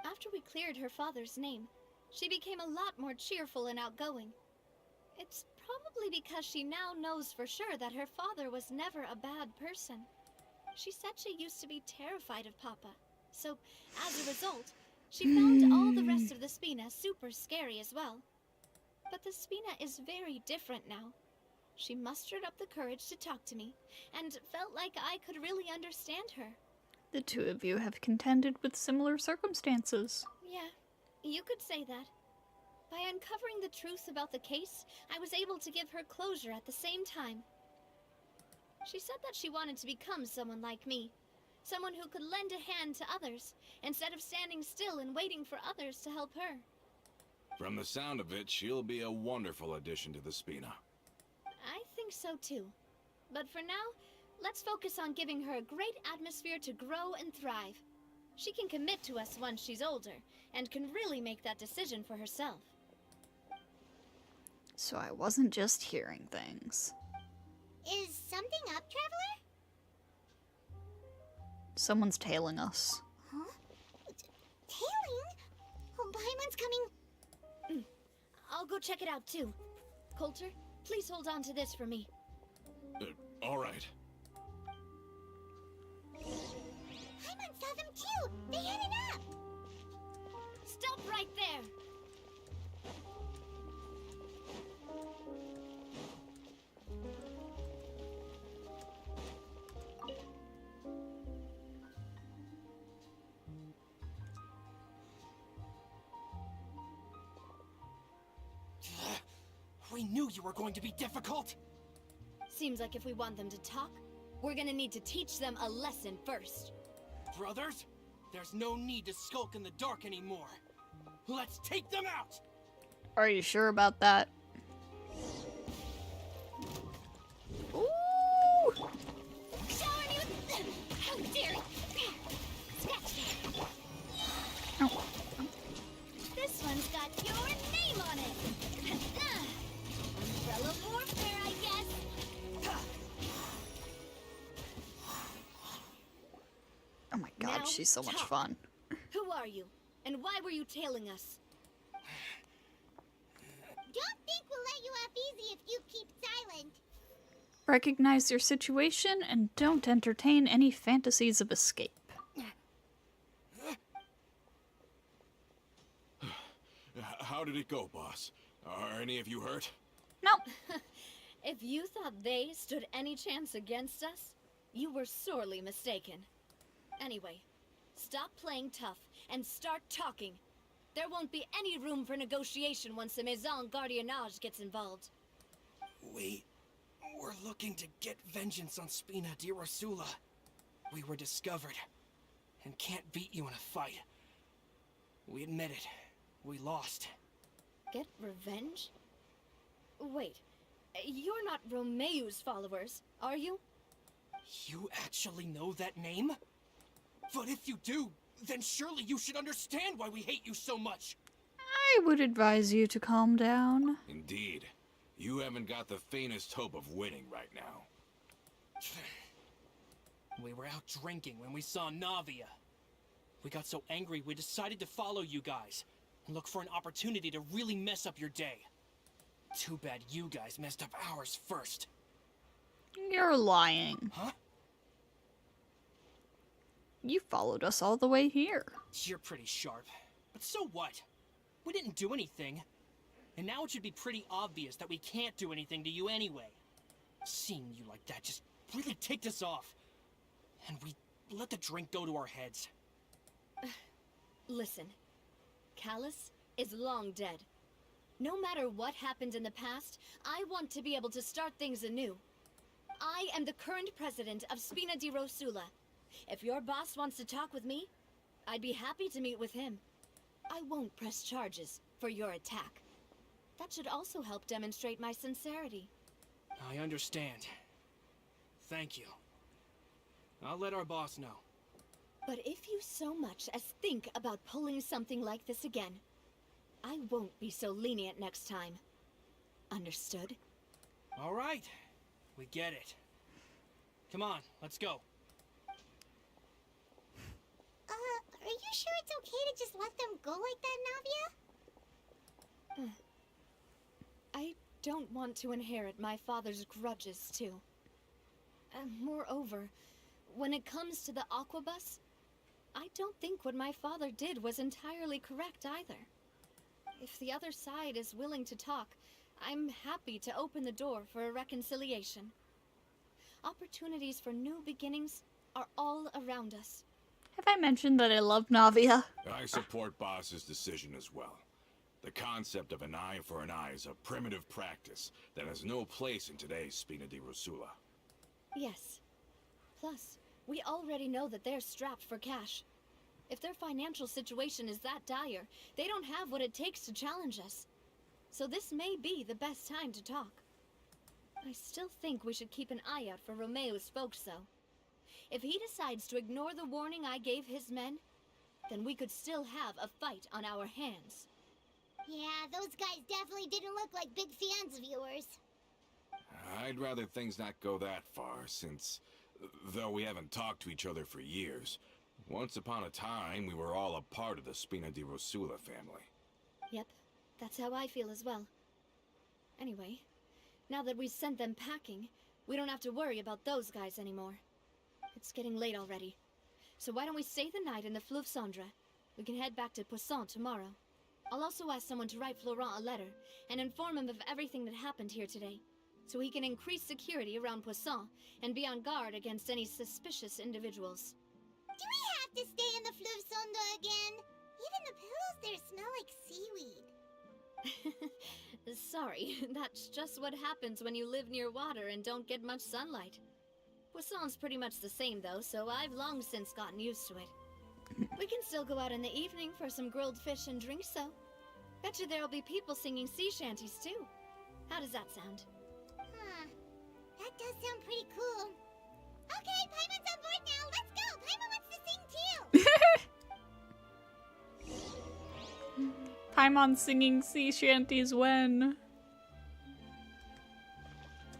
After we cleared her father's name, she became a lot more cheerful and outgoing. It's probably because she now knows for sure that her father was never a bad person. She said she used to be terrified of Papa, so as a result, she found all the rest of the Spina super scary as well. But the Spina is very different now. She mustered up the courage to talk to me, and felt like I could really understand her. The two of you have contended with similar circumstances. Yeah, you could say that. By uncovering the truth about the case, I was able to give her closure at the same time. She said that she wanted to become someone like me. Someone who could lend a hand to others, instead of standing still and waiting for others to help her. From the sound of it, she'll be a wonderful addition to the Spina. I think so too. But for now, let's focus on giving her a great atmosphere to grow and thrive. She can commit to us once she's older, and can really make that decision for herself. So I wasn't just hearing things. Is something up, Traveler? Someone's tailing us. Huh? Tailing? Oh, Paimon's coming. I'll go check it out too. Coulter, please hold on to this for me. All right. Paimon saw them too. They headed up. Stop right there! We knew you were going to be difficult! Seems like if we want them to talk, we're gonna need to teach them a lesson first. Brothers, there's no need to skulk in the dark anymore. Let's take them out! Are you sure about that? Ooh! Shower me with... How dare you! Scratch that. Oh. This one's got your name on it. Umbrella warfare, I guess. Oh my god, Now, she's so much talk. fun. Who are you? And why were you tailing us? Don't think we'll let you off easy if you keep silent. Recognize your situation and don't entertain any fantasies of escape. How did it go, boss? Are any of you hurt? No. If you thought they stood any chance against us, you were sorely mistaken. Anyway, stop playing tough and start talking. There won't be any room for negotiation once the Maison Gardiennage gets involved. We're looking to get vengeance on Spina di Rosula. We were discovered, and can't beat you in a fight. We admit it. We lost. Get revenge? Wait, you're not Romeu's followers, are you? You actually know that name? But if you do, then surely you should understand why we hate you so much. I would advise you to calm down. Indeed. You haven't got the faintest hope of winning right now. We were out drinking when we saw Navia. We got so angry we decided to follow you guys and look for an opportunity to really mess up your day. Too bad you guys messed up ours first. You're lying. Huh? You followed us all the way here. You're pretty sharp. But so what? We didn't do anything. And now it should be pretty obvious that we can't do anything to you anyway. Seeing you like that just really ticked us off. And we let the drink go to our heads. Listen, Callus is long dead. No matter what happened in the past, I want to be able to start things anew. I am the current president of Spina di Rosula. If your boss wants to talk with me, I'd be happy to meet with him. I won't press charges for your attack. That should also help demonstrate my sincerity. I understand. Thank you. I'll let our boss know. But if you so much as think about pulling something like this again, I won't be so lenient next time. Understood? All right. We get it. Come on, let's go. Are you sure it's okay to just let them go like that, Navia? I don't want to inherit my father's grudges, too. Moreover, when it comes to the Aquabus, I don't think what my father did was entirely correct either. If the other side is willing to talk, I'm happy to open the door for a reconciliation. Opportunities for new beginnings are all around us. Have I mentioned that I love Navia? I support Boss's decision as well. The concept of an eye for an eye is a primitive practice that has no place in today's Spina di Rosula. Yes. Plus, we already know that they're strapped for cash. If their financial situation is that dire, they don't have what it takes to challenge us. So this may be the best time to talk. I still think we should keep an eye out for Romeo's folks, though. If he decides to ignore the warning I gave his men, then we could still have a fight on our hands. Yeah, those guys definitely didn't look like big fans of yours. I'd rather things not go that far, since, though we haven't talked to each other for years, once upon a time we were all a part of the Spina di Rosula family. Yep, that's how I feel as well. Anyway, now that we've sent them packing, we don't have to worry about those guys anymore. It's getting late already. So why don't we stay the night in the Fleuve Cendre? We can head back to Poisson tomorrow. I'll also ask someone to write Florent a letter and inform him of everything that happened here today, so he can increase security around Poisson and be on guard against any suspicious individuals. Do we have to stay in the Fleuve Cendre again? Even the pillows there smell like seaweed. Sorry, that's just what happens when you live near water and don't get much sunlight. Poisson's pretty much the same though, so I've long since gotten used to it. We can still go out in the evening for some grilled fish and drinks though. Betcha there'll be people singing sea shanties too. How does that sound? Huh. That does sound pretty cool. Okay, Paimon's on board now. Let's go. Paimon wants to sing too. Paimon singing sea shanties when?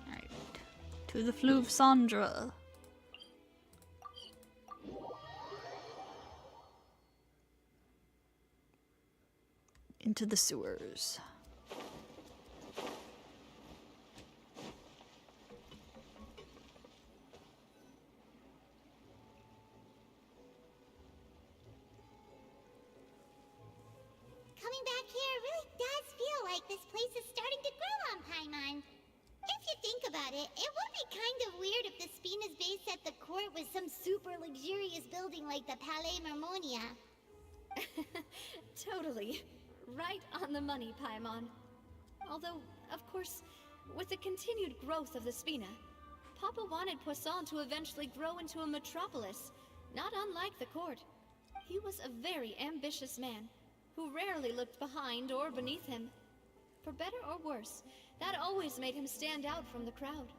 Alright. To the Fleuve Cendre. Into the sewers. Coming back here really does feel like this place is starting to grow on Paimon. If you think about it, it would be kind of weird if the Spina's base at the court was some super luxurious building like the Palais Marmonia. Totally. Right on the money, Paimon. Although, of course, with the continued growth of the Spina, Papa wanted Poisson to eventually grow into a metropolis, not unlike the court. He was a very ambitious man, who rarely looked behind or beneath him. For better or worse, that always made him stand out from the crowd.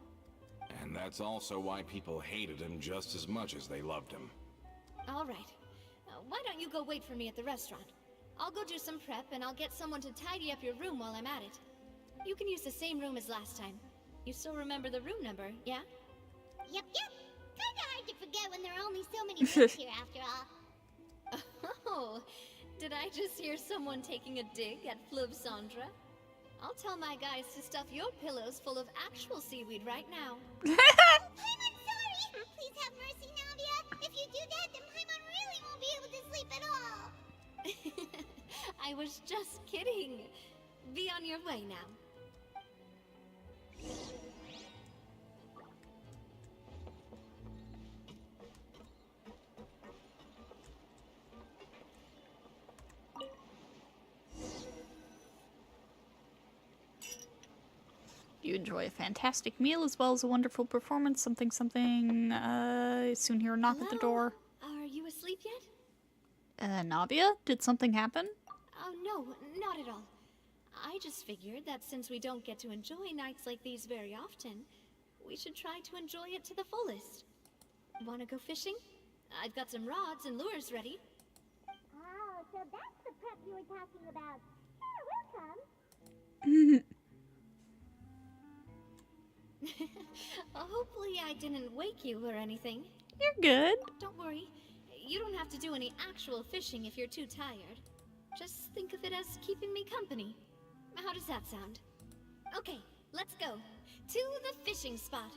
And that's also why people hated him just as much as they loved him. All right. Why don't you go wait for me at the restaurant? I'll go do some prep, and I'll get someone to tidy up your room while I'm at it. You can use the same room as last time. You still remember the room number, yeah? Yep. Kinda hard to forget when there are only so many rooms here after all. Oh, did I just hear someone taking a dig at Fleuve Cendre? I'll tell my guys to stuff your pillows full of actual seaweed right now. Paimon, sorry! Please have mercy, Navia. If you do that, then Paimon really won't be able to sleep at all. I was just kidding. Be on your way now. You enjoy a fantastic meal as well as a wonderful performance. Something. Soon hear a knock at the door. Are you asleep yet? Navia? Did something happen? Oh, no, not at all. I just figured that since we don't get to enjoy nights like these very often, we should try to enjoy it to the fullest. Wanna go fishing? I've got some rods and lures ready. Oh, so that's the prep you were talking about. Sure, we'll come. Hopefully I didn't wake you or anything. You're good. Don't worry. You don't have to do any actual fishing if you're too tired. Just think of it as keeping me company. How does that sound? Okay, let's go. To the fishing spot.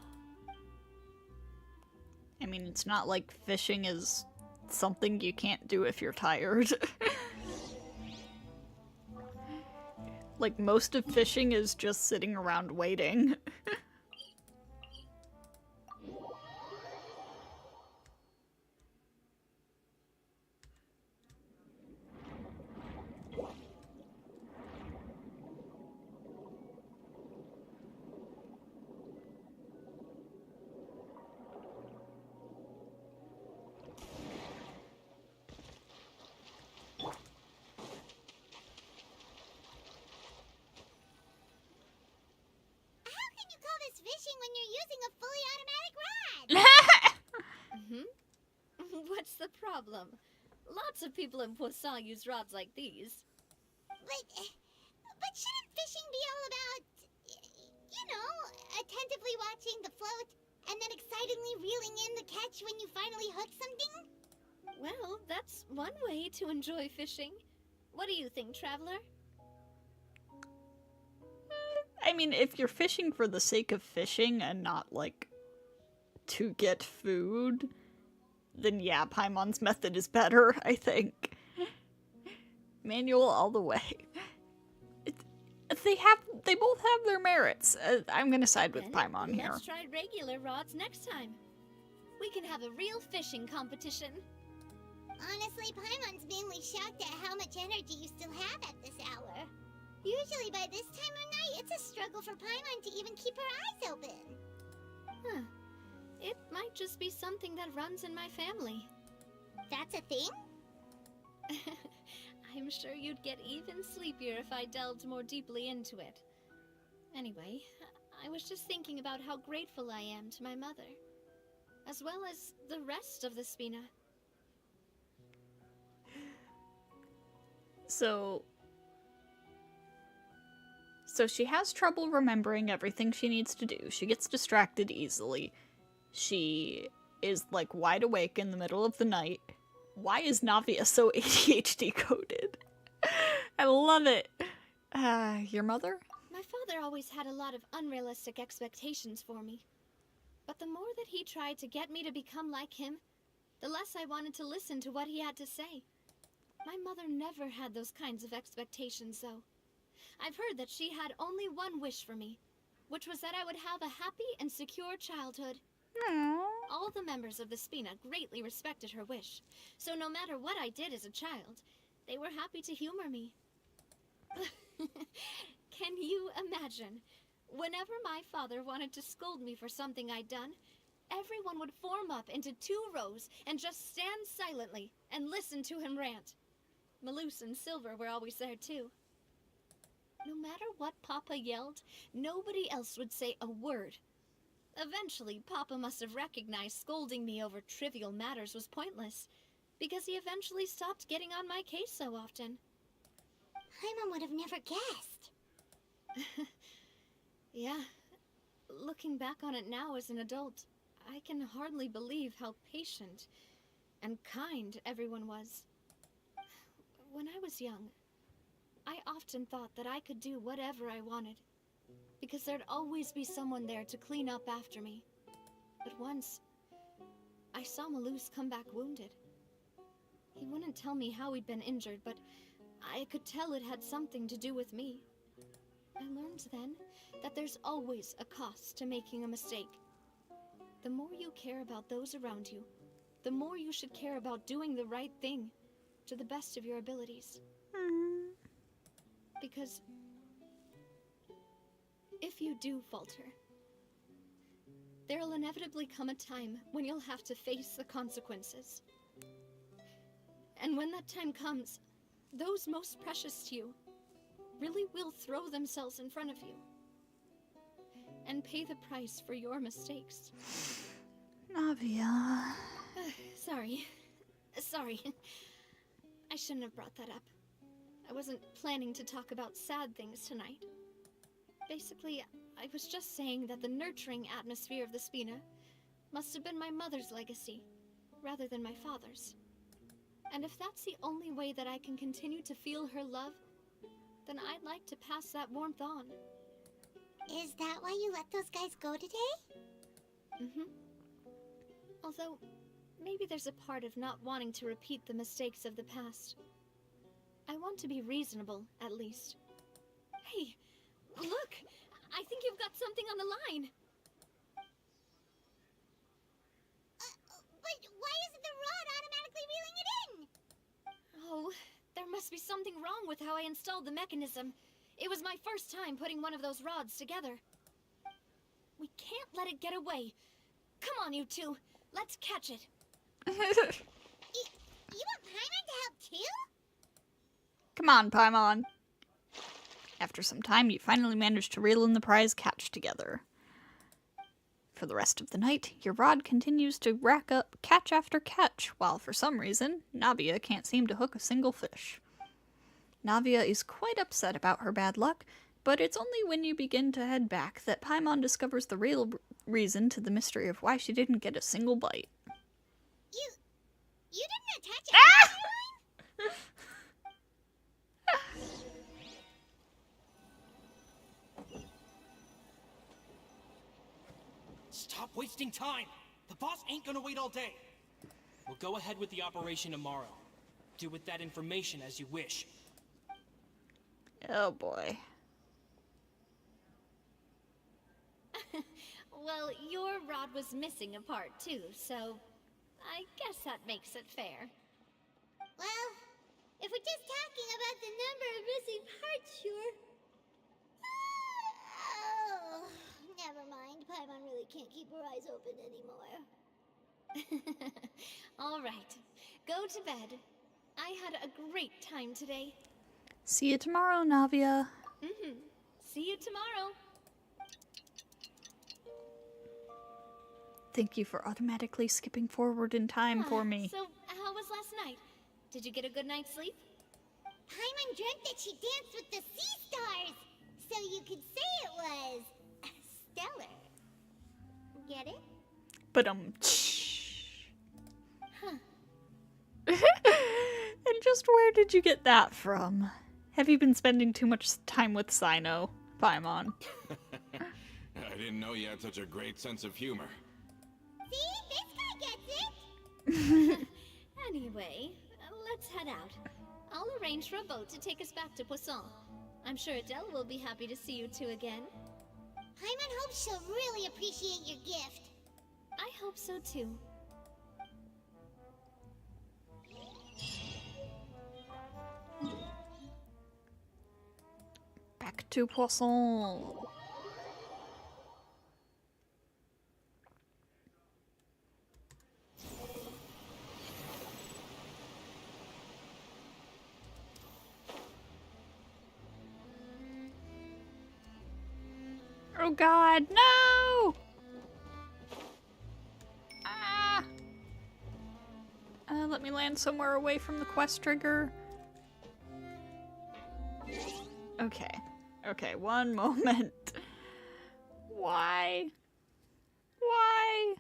I mean, it's not like fishing is something you can't do if you're tired. Like, most of fishing is just sitting around waiting. How can you call this fishing when you're using a fully automatic rod? What's the problem? Lots of people in Poisson use rods like these. But shouldn't fishing be all about, you know, attentively watching the float and then excitedly reeling in the catch when you finally hook something? Well, that's one way to enjoy fishing. What do you think, Traveler? I mean, if you're fishing for the sake of fishing and not, like, to get food, then yeah, Paimon's method is better, I think. Manual all the way. They both have their merits. I'm gonna side with Then Paimon here. Let's try regular rods next time. We can have a real fishing competition. Honestly, Paimon's mainly shocked at how much energy you still have at this hour. Usually by this time of night, it's a struggle for Paimon to even keep her eyes open. Huh. It might just be something that runs in my family. That's a thing? I'm sure you'd get even sleepier if I delved more deeply into it. Anyway, I was just thinking about how grateful I am to my mother, as well as the rest of the Spina. So she has trouble remembering everything she needs to do. She gets distracted easily. She is, like, wide awake in the middle of the night. Why is Navia so ADHD coded? I love it. Your mother? My father always had a lot of unrealistic expectations for me. But the more that he tried to get me to become like him, the less I wanted to listen to what he had to say. My mother never had those kinds of expectations, though. I've heard that she had only one wish for me, which was that I would have a happy and secure childhood. Aww. All the members of the Spina greatly respected her wish, so no matter what I did as a child, they were happy to humor me. Can you imagine? Whenever my father wanted to scold me for something I'd done, everyone would form up into 2 rows and just stand silently and listen to him rant. Malouse and Silver were always there too. No matter what Papa yelled, nobody else would say a word. Eventually, Papa must have recognized scolding me over trivial matters was pointless, because he eventually stopped getting on my case so often. Paimon would have never guessed. Yeah. Looking back on it now as an adult, I can hardly believe how patient and kind everyone was. When I was young, I often thought that I could do whatever I wanted, because there'd always be someone there to clean up after me. But once, I saw Malouse come back wounded. He wouldn't tell me how he'd been injured, but I could tell it had something to do with me. I learned then that there's always a cost to making a mistake. The more you care about those around you, the more you should care about doing the right thing to the best of your abilities. Because if you do falter, there'll inevitably come a time when you'll have to face the consequences. And when that time comes, those most precious to you really will throw themselves in front of you and pay the price for your mistakes. Navia. Sorry. I shouldn't have brought that up. I wasn't planning to talk about sad things tonight. Basically, I was just saying that the nurturing atmosphere of the Spina must have been my mother's legacy, rather than my father's. And if that's the only way that I can continue to feel her love, then I'd like to pass that warmth on. Is that why you let those guys go today? Although, maybe there's a part of not wanting to repeat the mistakes of the past. I want to be reasonable, at least. Hey, look! I think you've got something on the line. But why isn't the rod automatically reeling it in? Oh, there must be something wrong with how I installed the mechanism. It was my first time putting one of those rods together. We can't let it get away. Come on, you two. Let's catch it. You want Paimon to help too? Come on, Paimon. After some time, you finally manage to reel in the prize catch together. For the rest of the night, your rod continues to rack up catch after catch, while for some reason, Navia can't seem to hook a single fish. Navia is quite upset about her bad luck, but it's only when you begin to head back that Paimon discovers the real reason to the mystery of why she didn't get a single bite. You didn't attach a line? Stop wasting time! The boss ain't gonna wait all day! We'll go ahead with the operation tomorrow. Do with that information as you wish. Oh boy. Well, your rod was missing a part too, so I guess that makes it fair. Well, if we're just talking about the number of missing parts, sure. Oh, never mind. Paimon really can't keep her eyes open anymore. All right, go to bed. I had a great time today. See you tomorrow, Navia. See you tomorrow. Thank you for automatically skipping forward in time for me. So, how was last night? Did you get a good night's sleep? Paimon dreamt that she danced with the sea stars, so you could say it was stellar. Get it? But And just where did you get that from? Have you been spending too much time with Sino, Paimon? I didn't know you had such a great sense of humor. See? This guy gets it! Anyway, let's head out. I'll arrange for a boat to take us back to Poisson. I'm sure Adele will be happy to see you two again. Paimon hopes she'll really appreciate your gift. I hope so too. Back to Poisson. Oh god, no! Ah! Let me land somewhere away from the quest trigger. Okay. Okay, one moment. Why? Why?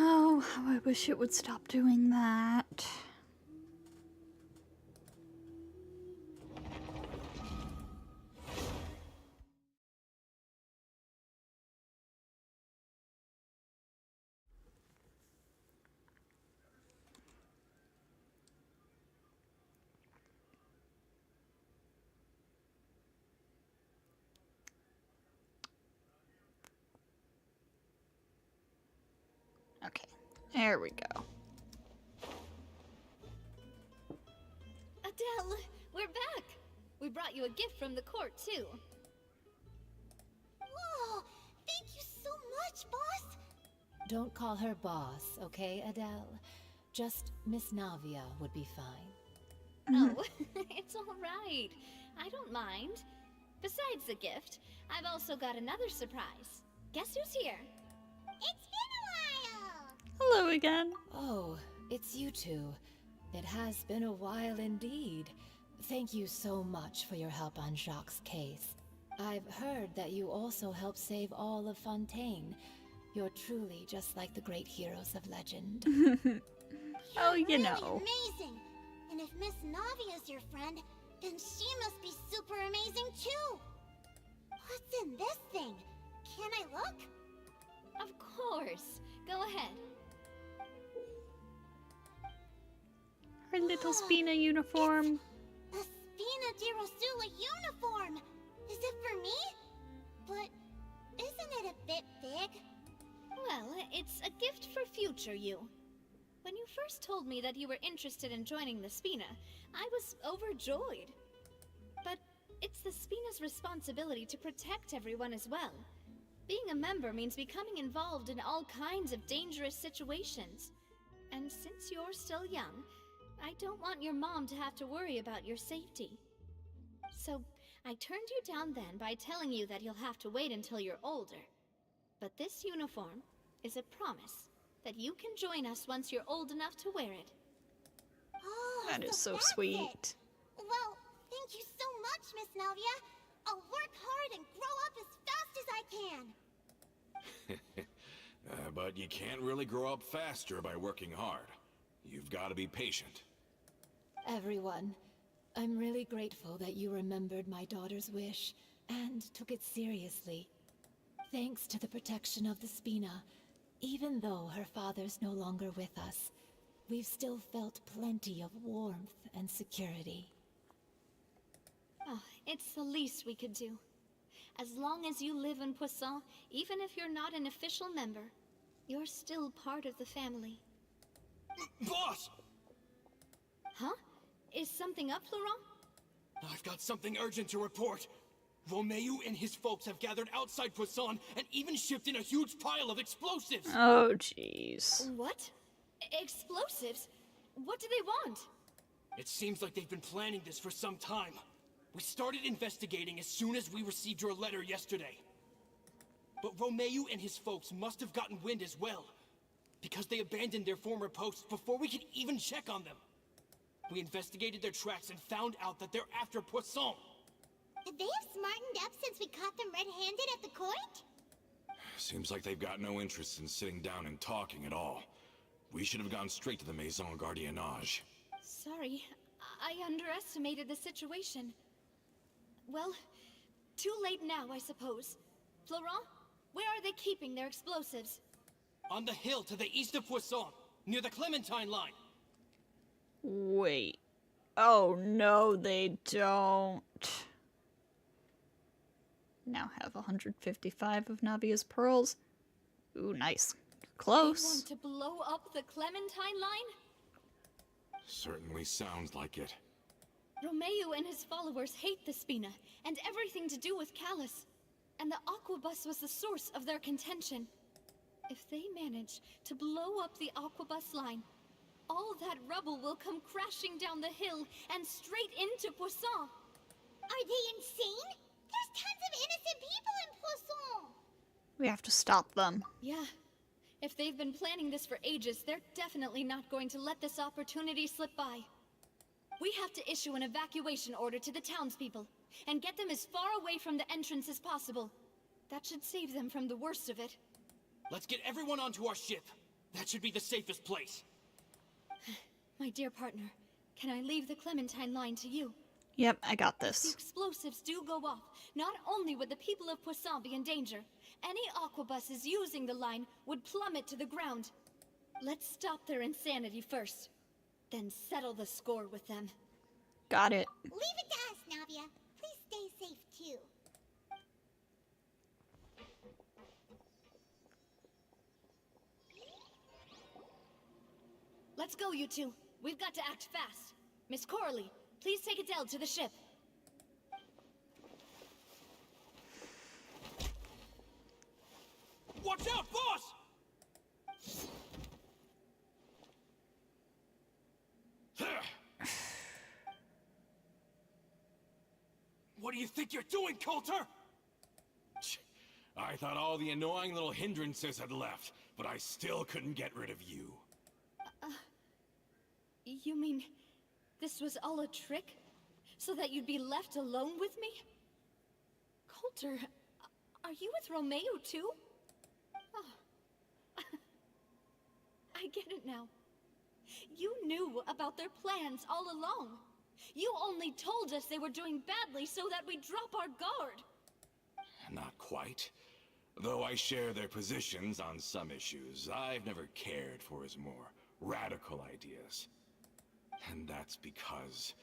Oh, how I wish it would stop doing that. Okay, there we go. Adele, we're back! We brought you a gift from the court, too. Whoa! Thank you so much, boss! Don't call her boss, okay, Adele? Just Miss Navia would be fine. Oh, it's all right. I don't mind. Besides the gift, I've also got another surprise. Guess who's here? It's been a while! Hello again. Oh, it's you two. It has been a while indeed. Thank you so much for your help on Jacques' case. I've heard that you also helped save all of Fontaine. You're truly just like the great heroes of legend. Oh, you really know. amazing. And if Miss Navia's your friend, then she must be super amazing too. What's in this thing? Can I look? Of course. Go ahead. Her little Spina uniform. A Spina di Rosula uniform! Is it for me? But isn't it a bit big? Well, it's a gift for future you. When you first told me that you were interested in joining the Spina, I was overjoyed. But it's the Spina's responsibility to protect everyone as well. Being a member means becoming involved in all kinds of dangerous situations. And since you're still young, I don't want your mom to have to worry about your safety. So, I turned you down then by telling you that you'll have to wait until you're older. But this uniform is a promise that you can join us once you're old enough to wear it. Oh, That is so that's sweet. it. Well, thank you so much, Miss Navia. I'll work hard and grow up as fast as I can. But you can't really grow up faster by working hard. You've got to be patient. Everyone, I'm really grateful that you remembered my daughter's wish and took it seriously. Thanks to the protection of the Spina, even though her father's no longer with us, we've still felt plenty of warmth and security. Oh, it's the least we could do. As long as you live in Poisson, even if you're not an official member, you're still part of the family. Boss! Huh? Is something up, Florent? I've got something urgent to report. Romeu and his folks have gathered outside Poisson and even shipped in a huge pile of explosives. Oh, jeez. What? Explosives? What do they want? It seems like they've been planning this for some time. We started investigating as soon as we received your letter yesterday. But Romeu and his folks must have gotten wind as well, because they abandoned their former posts before we could even check on them. We investigated their tracks and found out that they're after Poisson. They have smartened up since we caught them red-handed at the court? Seems like they've got no interest in sitting down and talking at all. We should have gone straight to the Maison Gardiennage. Sorry, I underestimated the situation. Well, too late now, I suppose. Florent, where are they keeping their explosives? On the hill to the east of Poisson, near the Clementine line. Wait. Oh, no, they don't. Now have 155 of Navia's pearls. Ooh, nice. They Close. want to blow up the Clementine line? Certainly sounds like it. Romeu and his followers hate the Spina, and everything to do with Callus. And the Aquabus was the source of their contention. If they manage to blow up the Aquabus line, all that rubble will come crashing down the hill and straight into Poisson. Are they insane? There's tons of innocent people in Poisson! We have to stop them. Yeah. If they've been planning this for ages, they're definitely not going to let this opportunity slip by. We have to issue an evacuation order to the townspeople, and get them as far away from the entrance as possible. That should save them from the worst of it. Let's get everyone onto our ship. That should be the safest place. My dear partner, can I leave the Clementine line to you? Yep, I got If the this. explosives do go off, not only would the people of Poisson be in danger, any aquabuses using the line would plummet to the ground. Let's stop their insanity first, then settle the score with them. Got it. Leave it to us, Navia. Please stay safe, too. Let's go, you two. We've got to act fast. Miss Coralie, please take Adele to the ship. Watch out, boss! What do you think you're doing, Coulter? I thought all the annoying little hindrances had left, but I still couldn't get rid of you. You mean this was all a trick? So that you'd be left alone with me? Coulter, are you with Romeo too? Oh. I get it now. You knew about their plans all along. You only told us they were doing badly so that we'd drop our guard. Not quite. Though I share their positions on some issues, I've never cared for his more radical ideas. And that's because,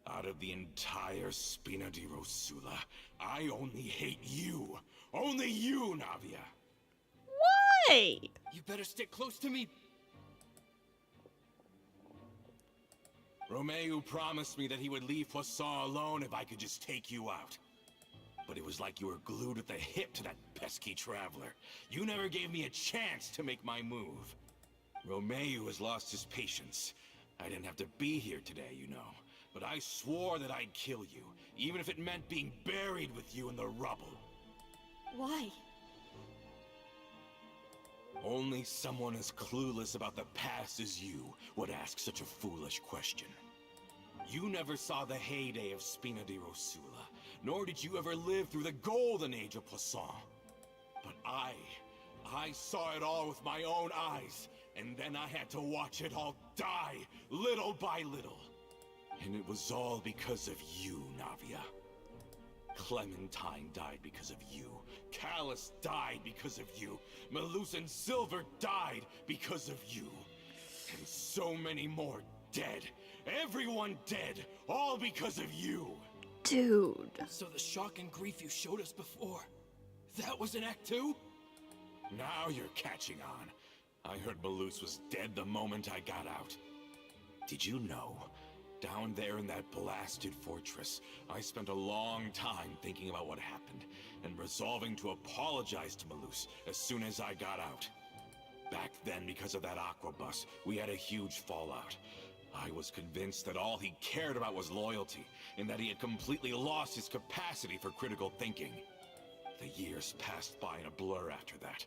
out of the entire Spina di Rosula, I only hate you. Only you, Navia. Why? You better stick close to me. Romeo promised me that he would leave Poisson alone if I could just take you out. But it was like you were glued at the hip to that pesky traveler. You never gave me a chance to make my move. Romeo has lost his patience. I didn't have to be here today, you know. But I swore that I'd kill you, even if it meant being buried with you in the rubble. Why? Only someone as clueless about the past as you would ask such a foolish question. You never saw the heyday of Spina di Rosula, nor did you ever live through the golden age of Poisson. But I saw it all with my own eyes, and then I had to watch it all die, little by little. And it was all because of you, Navia. Clementine died because of you. Callus died because of you. Malus and Silver died because of you. And so many more dead. Everyone dead, all because of you. Dude. So the shock and grief you showed us before, that was in Act 2? Now you're catching on. I heard Malus was dead the moment I got out. Did you know? Down there in that blasted fortress, I spent a long time thinking about what happened, and resolving to apologize to Malus as soon as I got out. Back then, because of that aquabus, we had a huge fallout. I was convinced that all he cared about was loyalty, and that he had completely lost his capacity for critical thinking. The years passed by in a blur after that.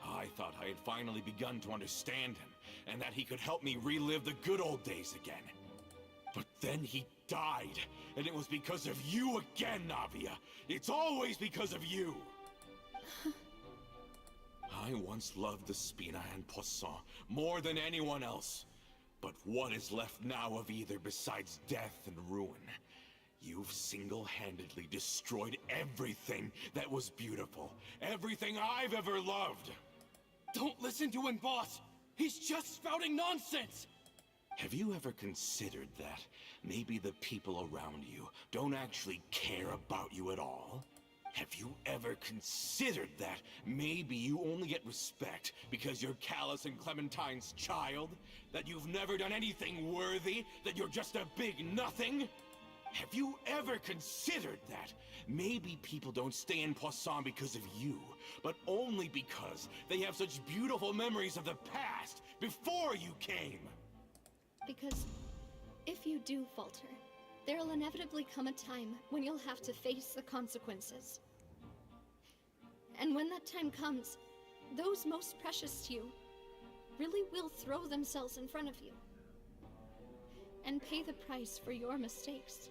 I thought I had finally begun to understand him, and that he could help me relive the good old days again. But then he died, and it was because of you again, Navia. It's always because of you. I once loved the Spina and Poisson more than anyone else. But what is left now of either besides death and ruin? You've single-handedly destroyed everything that was beautiful. Everything I've ever loved. Don't listen to him, boss! He's just spouting nonsense! Have you ever considered that maybe the people around you don't actually care about you at all? Have you ever considered that maybe you only get respect because you're Callus and Clementine's child? That you've never done anything worthy? That you're just a big nothing? Have you ever considered that maybe people don't stay in Poisson because of you, but only because they have such beautiful memories of the past before you came? Because if you do falter, there'll inevitably come a time when you'll have to face the consequences. And when that time comes, those most precious to you really will throw themselves in front of you and pay the price for your mistakes.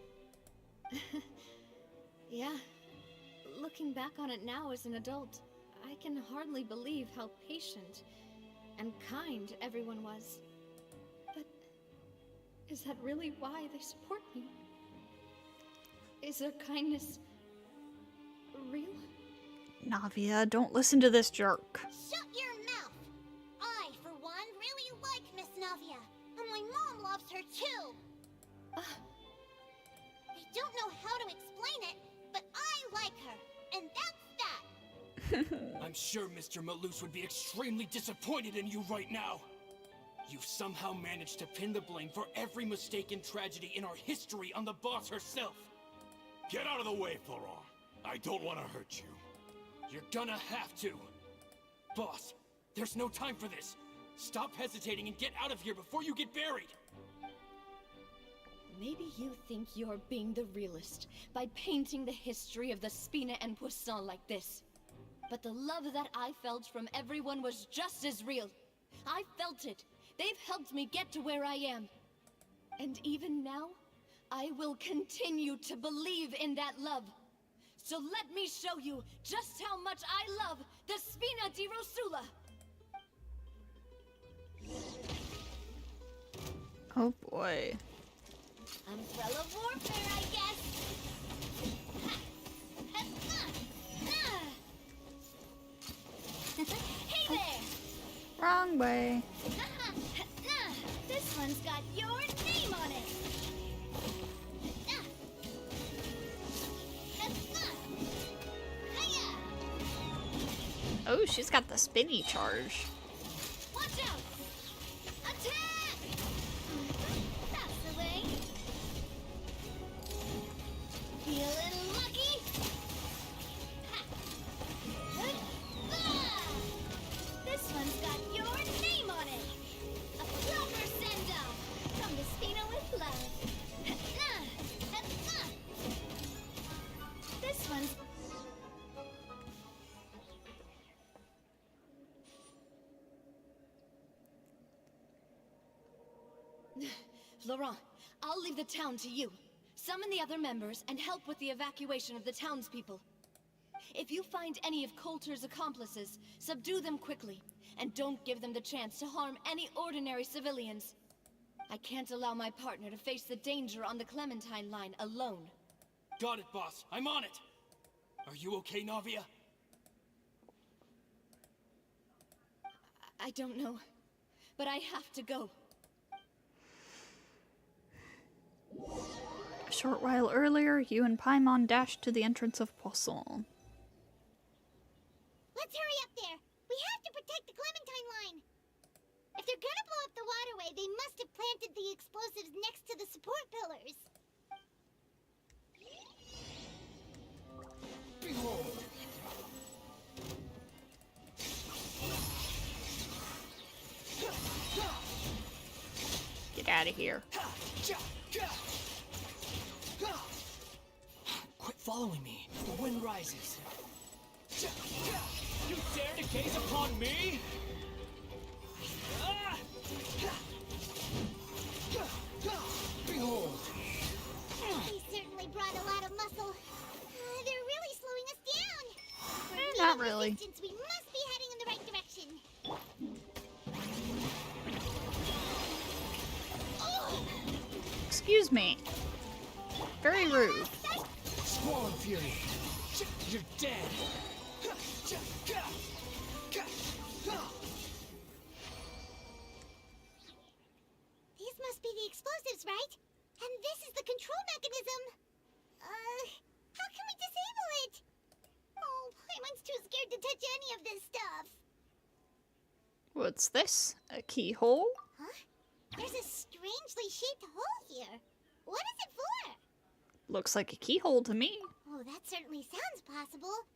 Yeah, looking back on it now as an adult, I can hardly believe how patient and kind everyone was. But is that really why they support me? Is their kindness real? Navia, don't listen to this jerk. Shut your mouth! I, for one, really like Miss Navia, and my mom loves her too. I don't know how to explain it, but I like her, and that's that. I'm sure Mr. Malus would be extremely disappointed in you right now. You've somehow managed to pin the blame for every mistake and tragedy in our history on the boss herself. Get out of the way, Florent. I don't want to hurt you. You're gonna have to. Boss, there's no time for this. Stop hesitating and get out of here before you get buried. Maybe you think you're being the realist by painting the history of the Spina and Poisson like this. But the love that I felt from everyone was just as real. I felt it. They've helped me get to where I am. And even now, I will continue to believe in that love. So let me show you just how much I love the Spina di Rosula. Oh boy. Umbrella warfare, I guess. Ha! Ha! Ah! Hey there! Wrong way. This one's got your name on it. Oh, she's got the spinny charge. Watch out! Attack! That's the way. Feeling lucky? Ha! Ah! This one's got your name on it. A proper send-off from the Spina with love. This one's... Laurent, I'll leave the town to you. Summon the other members and help with the evacuation of the townspeople. If you find any of Coulter's accomplices, subdue them quickly, and don't give them the chance to harm any ordinary civilians. I can't allow my partner to face the danger on the Clementine line alone. Got it, boss. I'm on it. Are you okay, Navia? I don't know, but I have to go. A short while earlier, you and Paimon dashed to the entrance of Poisson. Let's hurry up there. We have to protect the Clementine line. If they're gonna blow up the waterway, they must have planted the explosives next to the support pillars. Behold! Get out of here. Quit following me. The wind rises. You dare to gaze upon me? Behold! They certainly brought a lot of muscle. They're really slowing us down. For Not real really. resistance, we must be heading in the right direction. Excuse me. Very rude. Squall and Fury! You're dead! These must be the explosives, right? And this is the control mechanism. How can we disable it? Oh, Paimon's too scared to touch any of this stuff. What's this? A keyhole? Huh? There's a strangely shaped hole here. What is it for? Looks like a keyhole to me. Oh, that certainly sounds possible.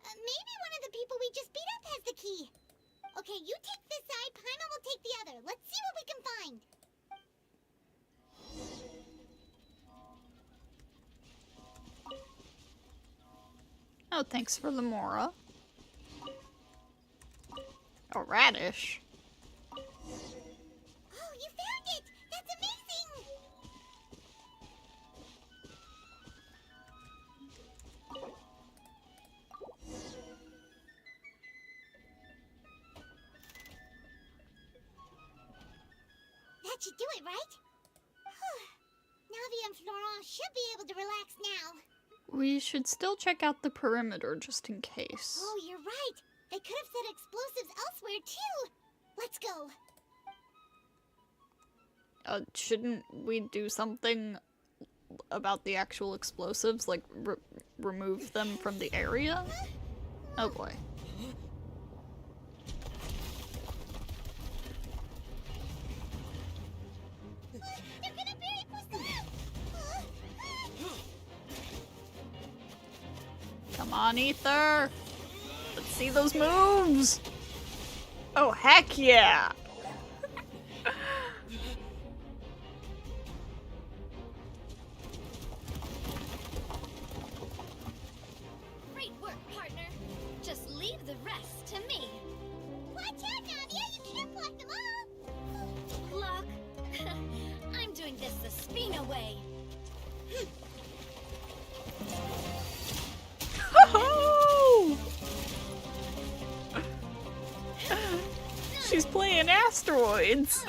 Maybe one of the people we just beat up has the key. Okay, you take this side, Paimon will take the other. Let's see what we can find. Oh, thanks for the Mora. A radish. Oh, you found it! That's amazing! That should do it, right? Navia and Florent should be able to relax now. We should still check out the perimeter just in case. Oh, you're right. They could have set explosives elsewhere, too. Let's go. Shouldn't we do something about the actual explosives? Like, remove them from the area? Oh boy. They're gonna bury Poisson! Come on, Ether! Let's see those moves! Oh, heck yeah! Great work, partner. Just leave Leave the rest to me. Watch out, Navia! You can't block them all! Block? I'm doing this the Spina way. Oh! She's playing asteroids.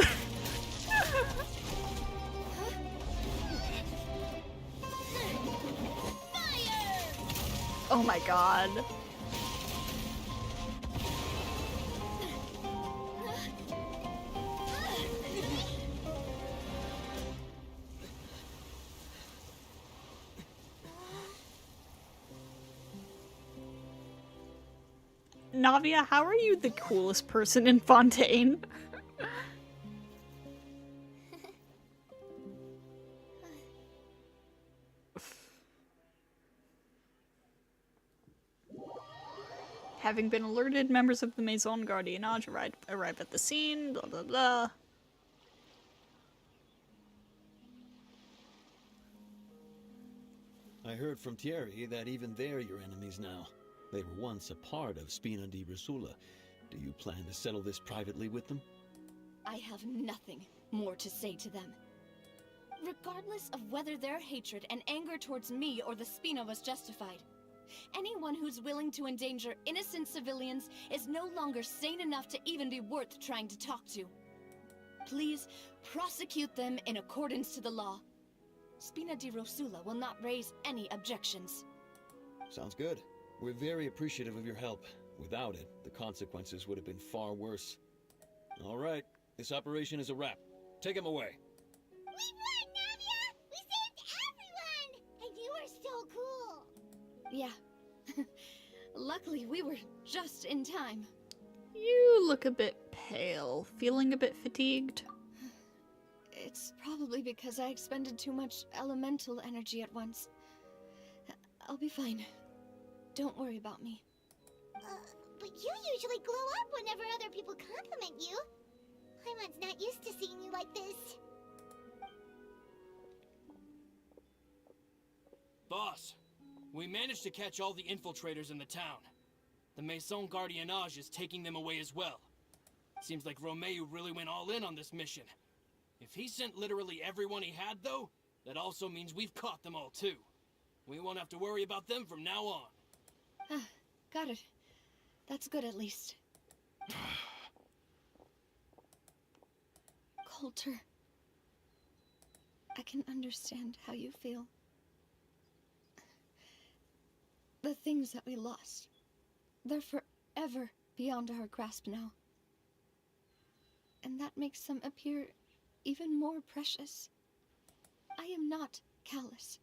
Oh my god. Navia, how are you the coolest person in Fontaine? Having been alerted, members of the Maison Gardiennage arrive at the scene, blah blah blah. I heard from Thierry that even they're your enemies now. They were once a part of Spina di Rosula. Do you plan to settle this privately with them? I have nothing more to say to them. Regardless of whether their hatred and anger towards me or the Spina was justified, anyone who's willing to endanger innocent civilians is no longer sane enough to even be worth trying to talk to. Please prosecute them in accordance to the law. Spina di Rosula will not raise any objections. Sounds good. We're very appreciative of your help. Without it, the consequences would have been far worse. All right, this operation is a wrap. Take him away. We won, Navia! We saved everyone! And you are so cool! Yeah. Luckily, we were just in time. You look a bit pale, feeling a bit fatigued. It's probably because I expended too much elemental energy at once. I'll be fine. Don't worry about me. But you usually glow up whenever other people compliment you. Paimon's not used to seeing you like this. Boss, we managed to catch all the infiltrators in the town. The Maison Gardiennage is taking them away as well. Seems like Romeu really went all in on this mission. If he sent literally everyone he had, though, that also means we've caught them all, too. We won't have to worry about them from now on. Got it. That's good, at least. Coulter. I can understand how you feel. The things that we lost, they're forever beyond our grasp now. And that makes them appear even more precious. I am not Callus,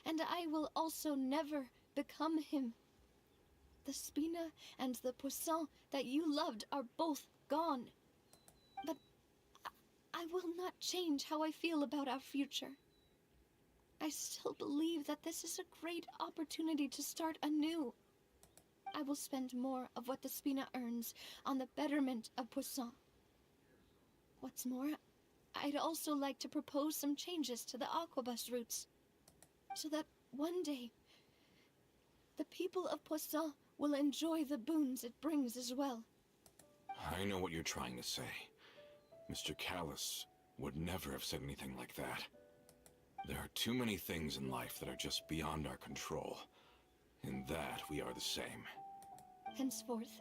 and I will also never become him. The Spina and the Poisson that you loved are both gone. But I will not change how I feel about our future. I still believe that this is a great opportunity to start anew. I will spend more of what the Spina earns on the betterment of Poisson. What's more, I'd also like to propose some changes to the Aquabus routes, so that one day, the people of Poisson will enjoy the boons it brings as well. I know what you're trying to say. Mr. Callus would never have said anything like that. There are too many things in life that are just beyond our control. In that, we are the same. Henceforth,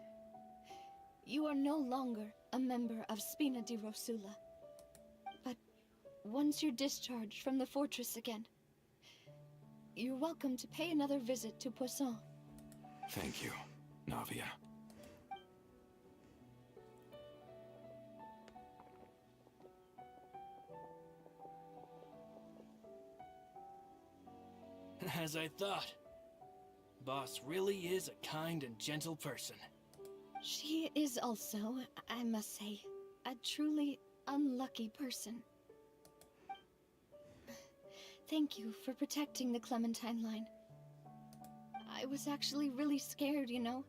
you are no longer a member of Spina di Rosula. But once you're discharged from the fortress again, you're welcome to pay another visit to Poisson. Thank you, Navia. As I thought. Boss really is a kind and gentle person. She is also, I must say, a truly unlucky person. Thank you for protecting the Clementine line. I was actually really scared, you know.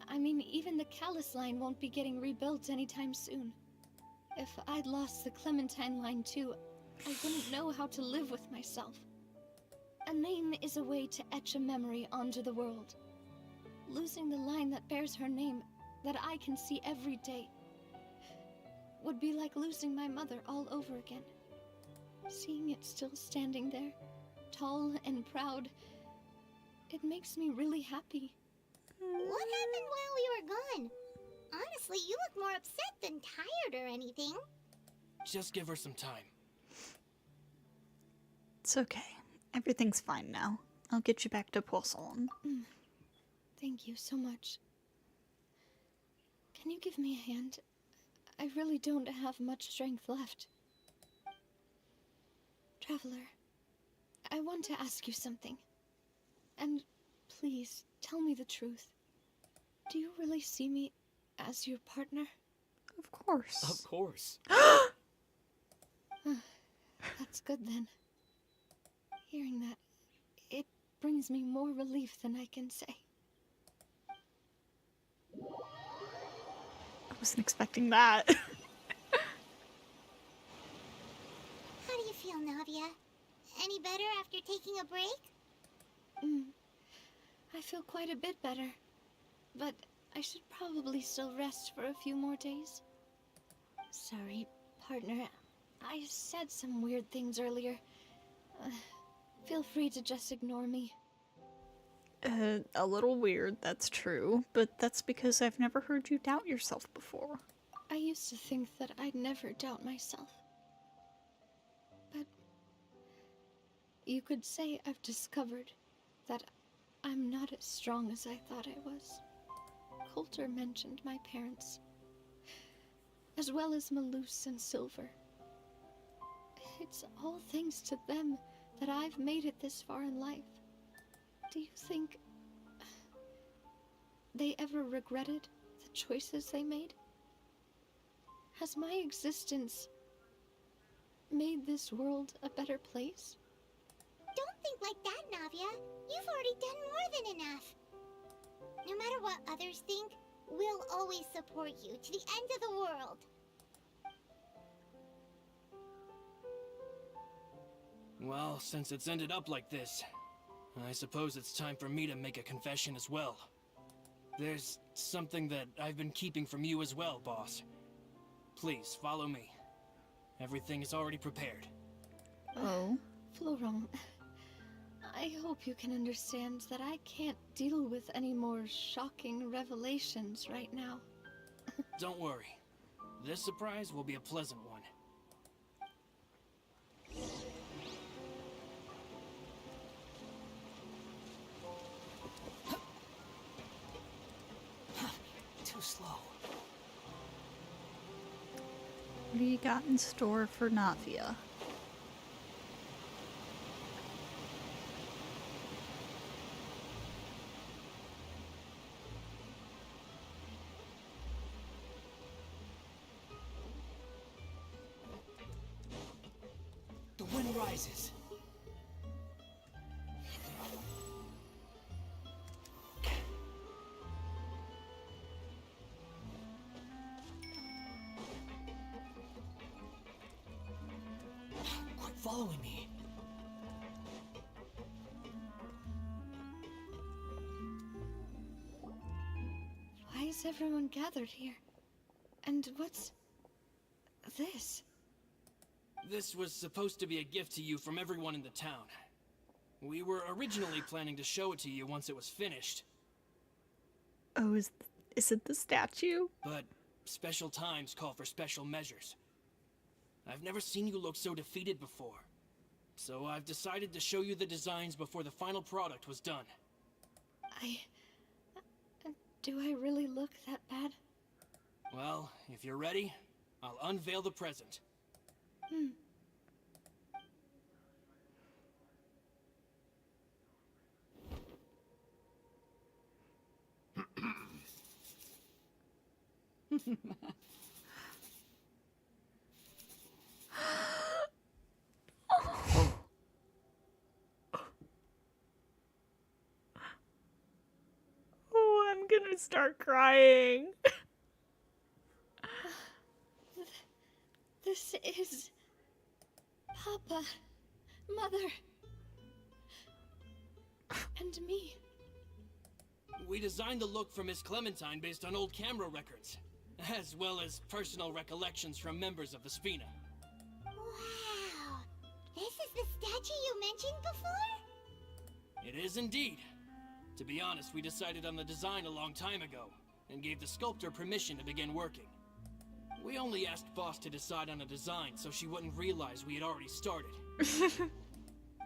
I mean, even the Callus line won't be getting rebuilt anytime soon. If I'd lost the Clementine line too, I wouldn't know how to live with myself. A name is a way to etch a memory onto the world. losing the line that bears her name, that I can see every day, would be like losing my mother all over again. Seeing it still standing there, tall and proud, it makes me really happy. What happened while we were gone? Honestly, you look more upset than tired or anything. Just give her some time. It's okay. Everything's fine now. I'll get you back to Poisson. Thank you so much. Can you give me a hand? I really don't have much strength left. Traveler, I want to ask you something. And please, tell me the truth. Do you really see me as your partner? Of course. Of course. That's good then. Hearing that, it brings me more relief than I can say. I wasn't expecting that. How do you feel, Navia? Any better after taking a break? I feel quite a bit better. But I should probably still rest for a few more days. Sorry, partner. I said some weird things earlier. Feel free to just ignore me. A little weird, that's true, but that's because I've never heard you doubt yourself before. I used to think that I'd never doubt myself. But you could say I've discovered that I'm not as strong as I thought I was. Coulter mentioned my parents, as well as Malus and Silver. It's all thanks to them that I've made it this far in life. Do you think they ever regretted the choices they made? Has my existence made this world a better place? Don't think like that, Navia. You've already done more than enough. No matter what others think, we'll always support you to the end of the world. Well, since it's ended up like this, I suppose it's time for me to make a confession as well. There's something that I've been keeping from you as well, boss. Please, follow me. Everything is already prepared. Oh? Florent, I hope you can understand that I can't deal with any more shocking revelations right now. Don't worry. This surprise will be a pleasant one. Too slow. What do you got in store for Navia? The wind rises. Quit following me. Why is everyone gathered here? And what's this? This was supposed to be a gift to you from everyone in the town. We were originally planning to show it to you once it was finished, Oh, is it the statue? but special times call for special measures. I've never seen you look so defeated before, so I've decided to show you the designs before the final product was done. Do I really look that bad? Well, if you're ready, I'll unveil the present. Oh, I'm gonna start crying. This is... Papa, Mother, and me. We designed the look for Miss Clementine based on old camera records, as well as personal recollections from members of the Spina. Wow. This is the statue you mentioned before? It is indeed. To be honest, we decided on the design a long time ago, and gave the sculptor permission to begin working. We only asked Boss to decide on a design so she wouldn't realize we had already started.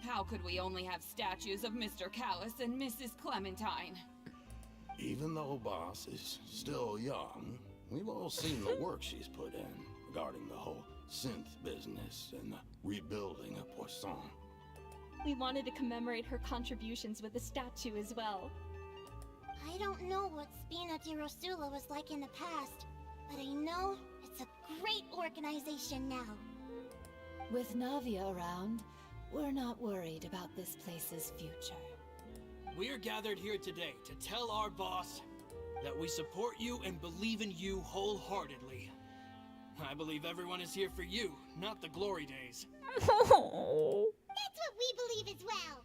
How could we only have statues of Mr. Callus and Mrs. Clementine? Even though Boss is still young, we've all seen the work she's put in regarding the whole synth business and the rebuilding of Poisson. We wanted to commemorate her contributions with a statue as well. I don't know what Spina di Rosula was like in the past, but I know it's a great organization now. With Navia around, we're not worried about this place's future. We're gathered here today to tell our boss that we support you and believe in you wholeheartedly. I believe everyone is here for you, not the glory days. Oh. That's what we believe as well.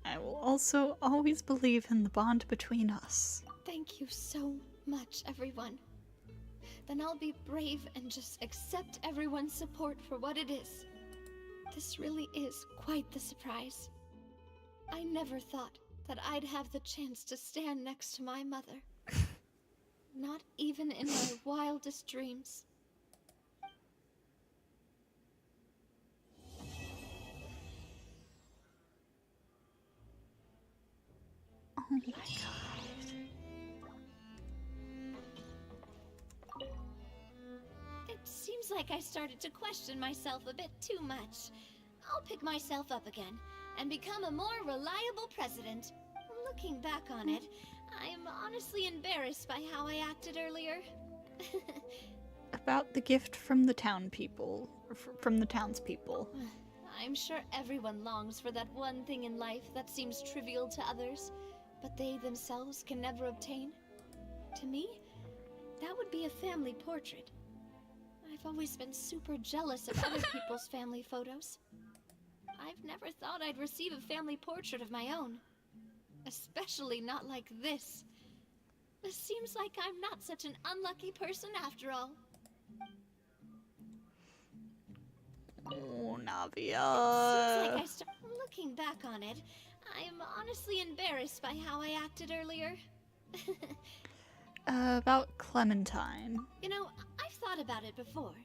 I will also always believe in the bond between us. Thank you so much, everyone. Then I'll be brave and just accept everyone's support for what it is. This really is quite the surprise. I never thought that I'd have the chance to stand next to my mother. Not even in my wildest dreams. Oh my god. It seems like I started to question myself a bit too much. I'll pick myself up again and become a more reliable president. Looking back on it, I'm honestly embarrassed by how I acted earlier. About the gift from the town people, from the townspeople. I'm sure everyone longs for that one thing in life that seems trivial to others, but they themselves can never obtain. To me, that would be a family portrait. I've always been super jealous of other people's family photos. I've never thought I'd receive a family portrait of my own. Especially not like this. It seems like I'm not such an unlucky person after all. Oh, Navia. It seems like looking back on it, I'm honestly embarrassed by how I acted earlier. About Clementine. You know, I've thought about it before.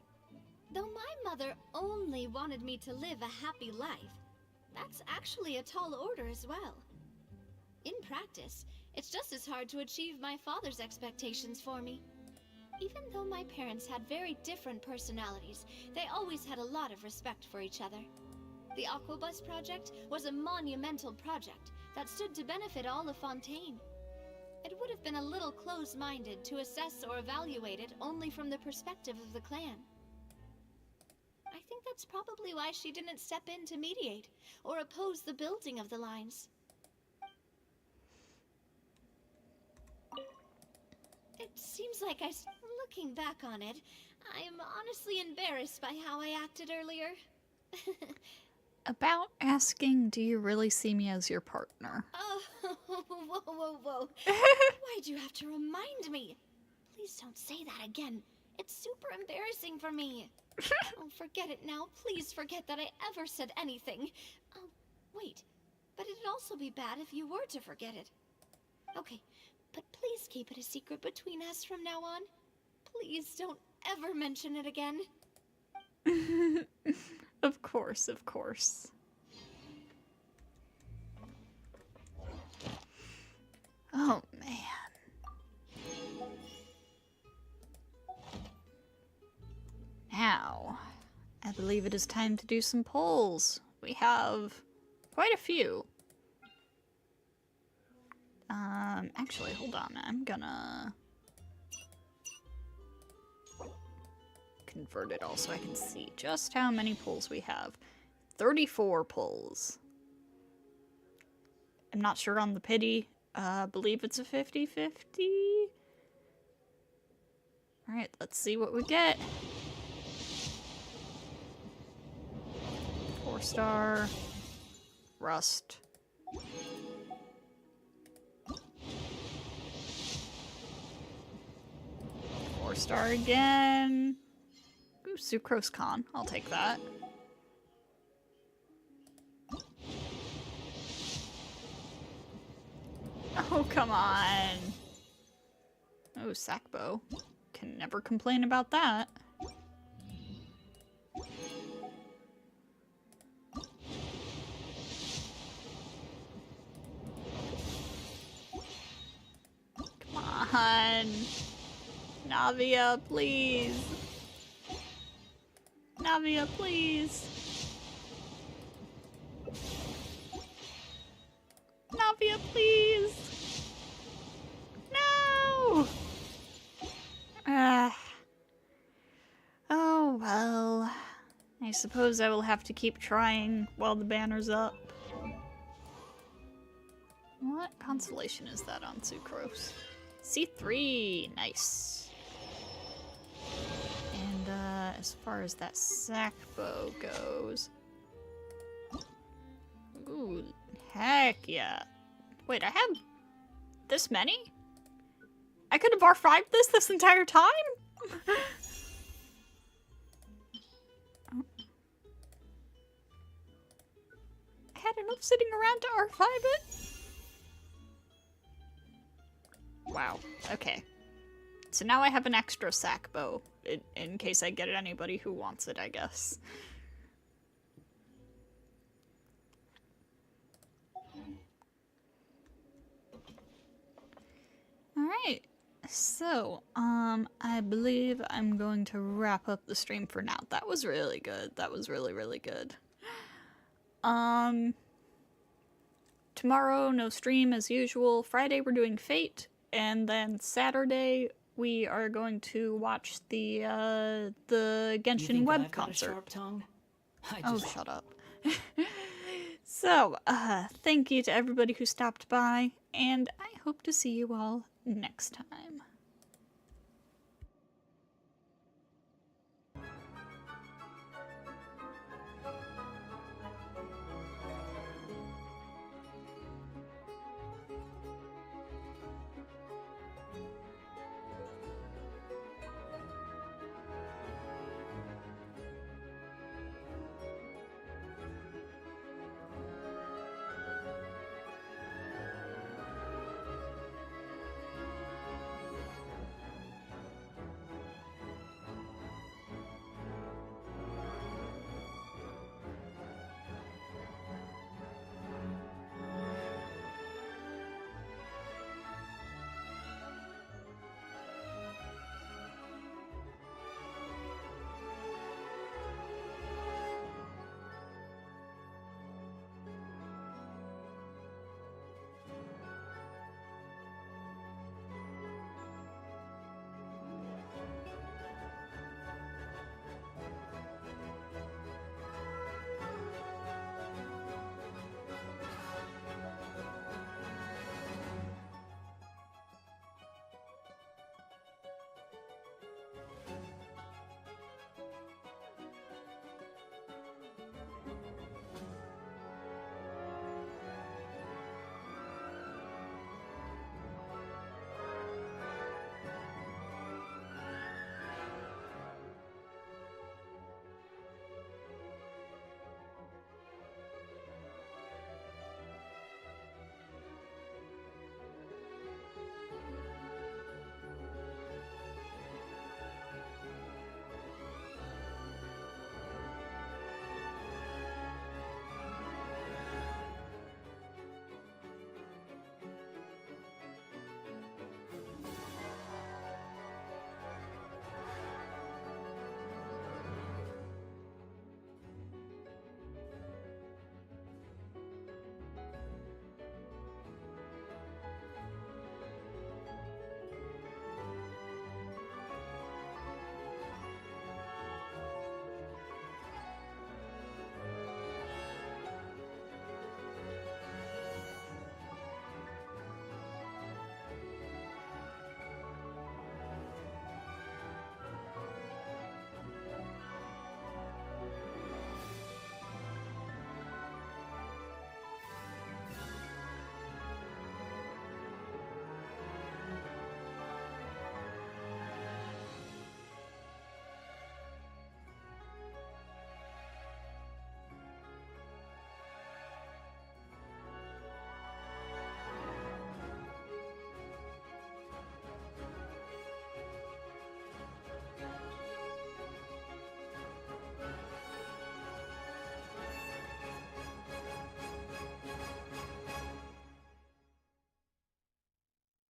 Though my mother only wanted me to live a happy life, that's actually a tall order as well. In practice, it's just as hard to achieve my father's expectations for me. Even though my parents had very different personalities, they always had a lot of respect for each other. The Aquabus project was a monumental project that stood to benefit all of Fontaine. It would have been a little close-minded to assess or evaluate it only from the perspective of the clan. I think that's probably why she didn't step in to mediate or oppose the building of the lines. It seems like looking back on it, I'm honestly embarrassed by how I acted earlier. About asking, do you really see me as your partner? Oh, whoa. Why'd you have to remind me? Please don't say that again. It's super embarrassing for me. Oh, forget it now. Please forget that I ever said anything. Oh, wait. But it'd also be bad if you were to forget it. Okay, but please keep it a secret between us from now on. Please don't ever mention it again. Of course, of course. Oh, man. Now, I believe it is time to do some polls. We have quite a few. Actually, hold on. I'm gonna convert it all so I can see just how many polls we have. 34 polls. I'm not sure on the pity. Believe it's a 50-50. Alright, let's see what we get. 4-star. Rust. 4-star again. Ooh, Sucrose Con. I'll take that. Oh, come on. Oh, Sackbow. Can never complain about that. Come on. Navia, please. Navia, please. Navia, please. No! Oh, well. I suppose I will have to keep trying while the banner's up. What constellation is that on Sucrose? C3! Nice. And, as far as that Sackbow goes... Ooh, heck yeah. Wait, I have this many? I could have R5'd this entire time? I had enough sitting around to R5 it? Wow, okay. So now I have an extra Sackbow, in case I get anybody who wants it, I guess. Alright, so, I believe I'm going to wrap up the stream for now. That was really good. That was really, really good. Tomorrow, no stream as usual. Friday, we're doing Fate. And then Saturday, we are going to watch the Genshin Web concert. Oh, shut up. So, thank you to everybody who stopped by, and I hope to see you all next time.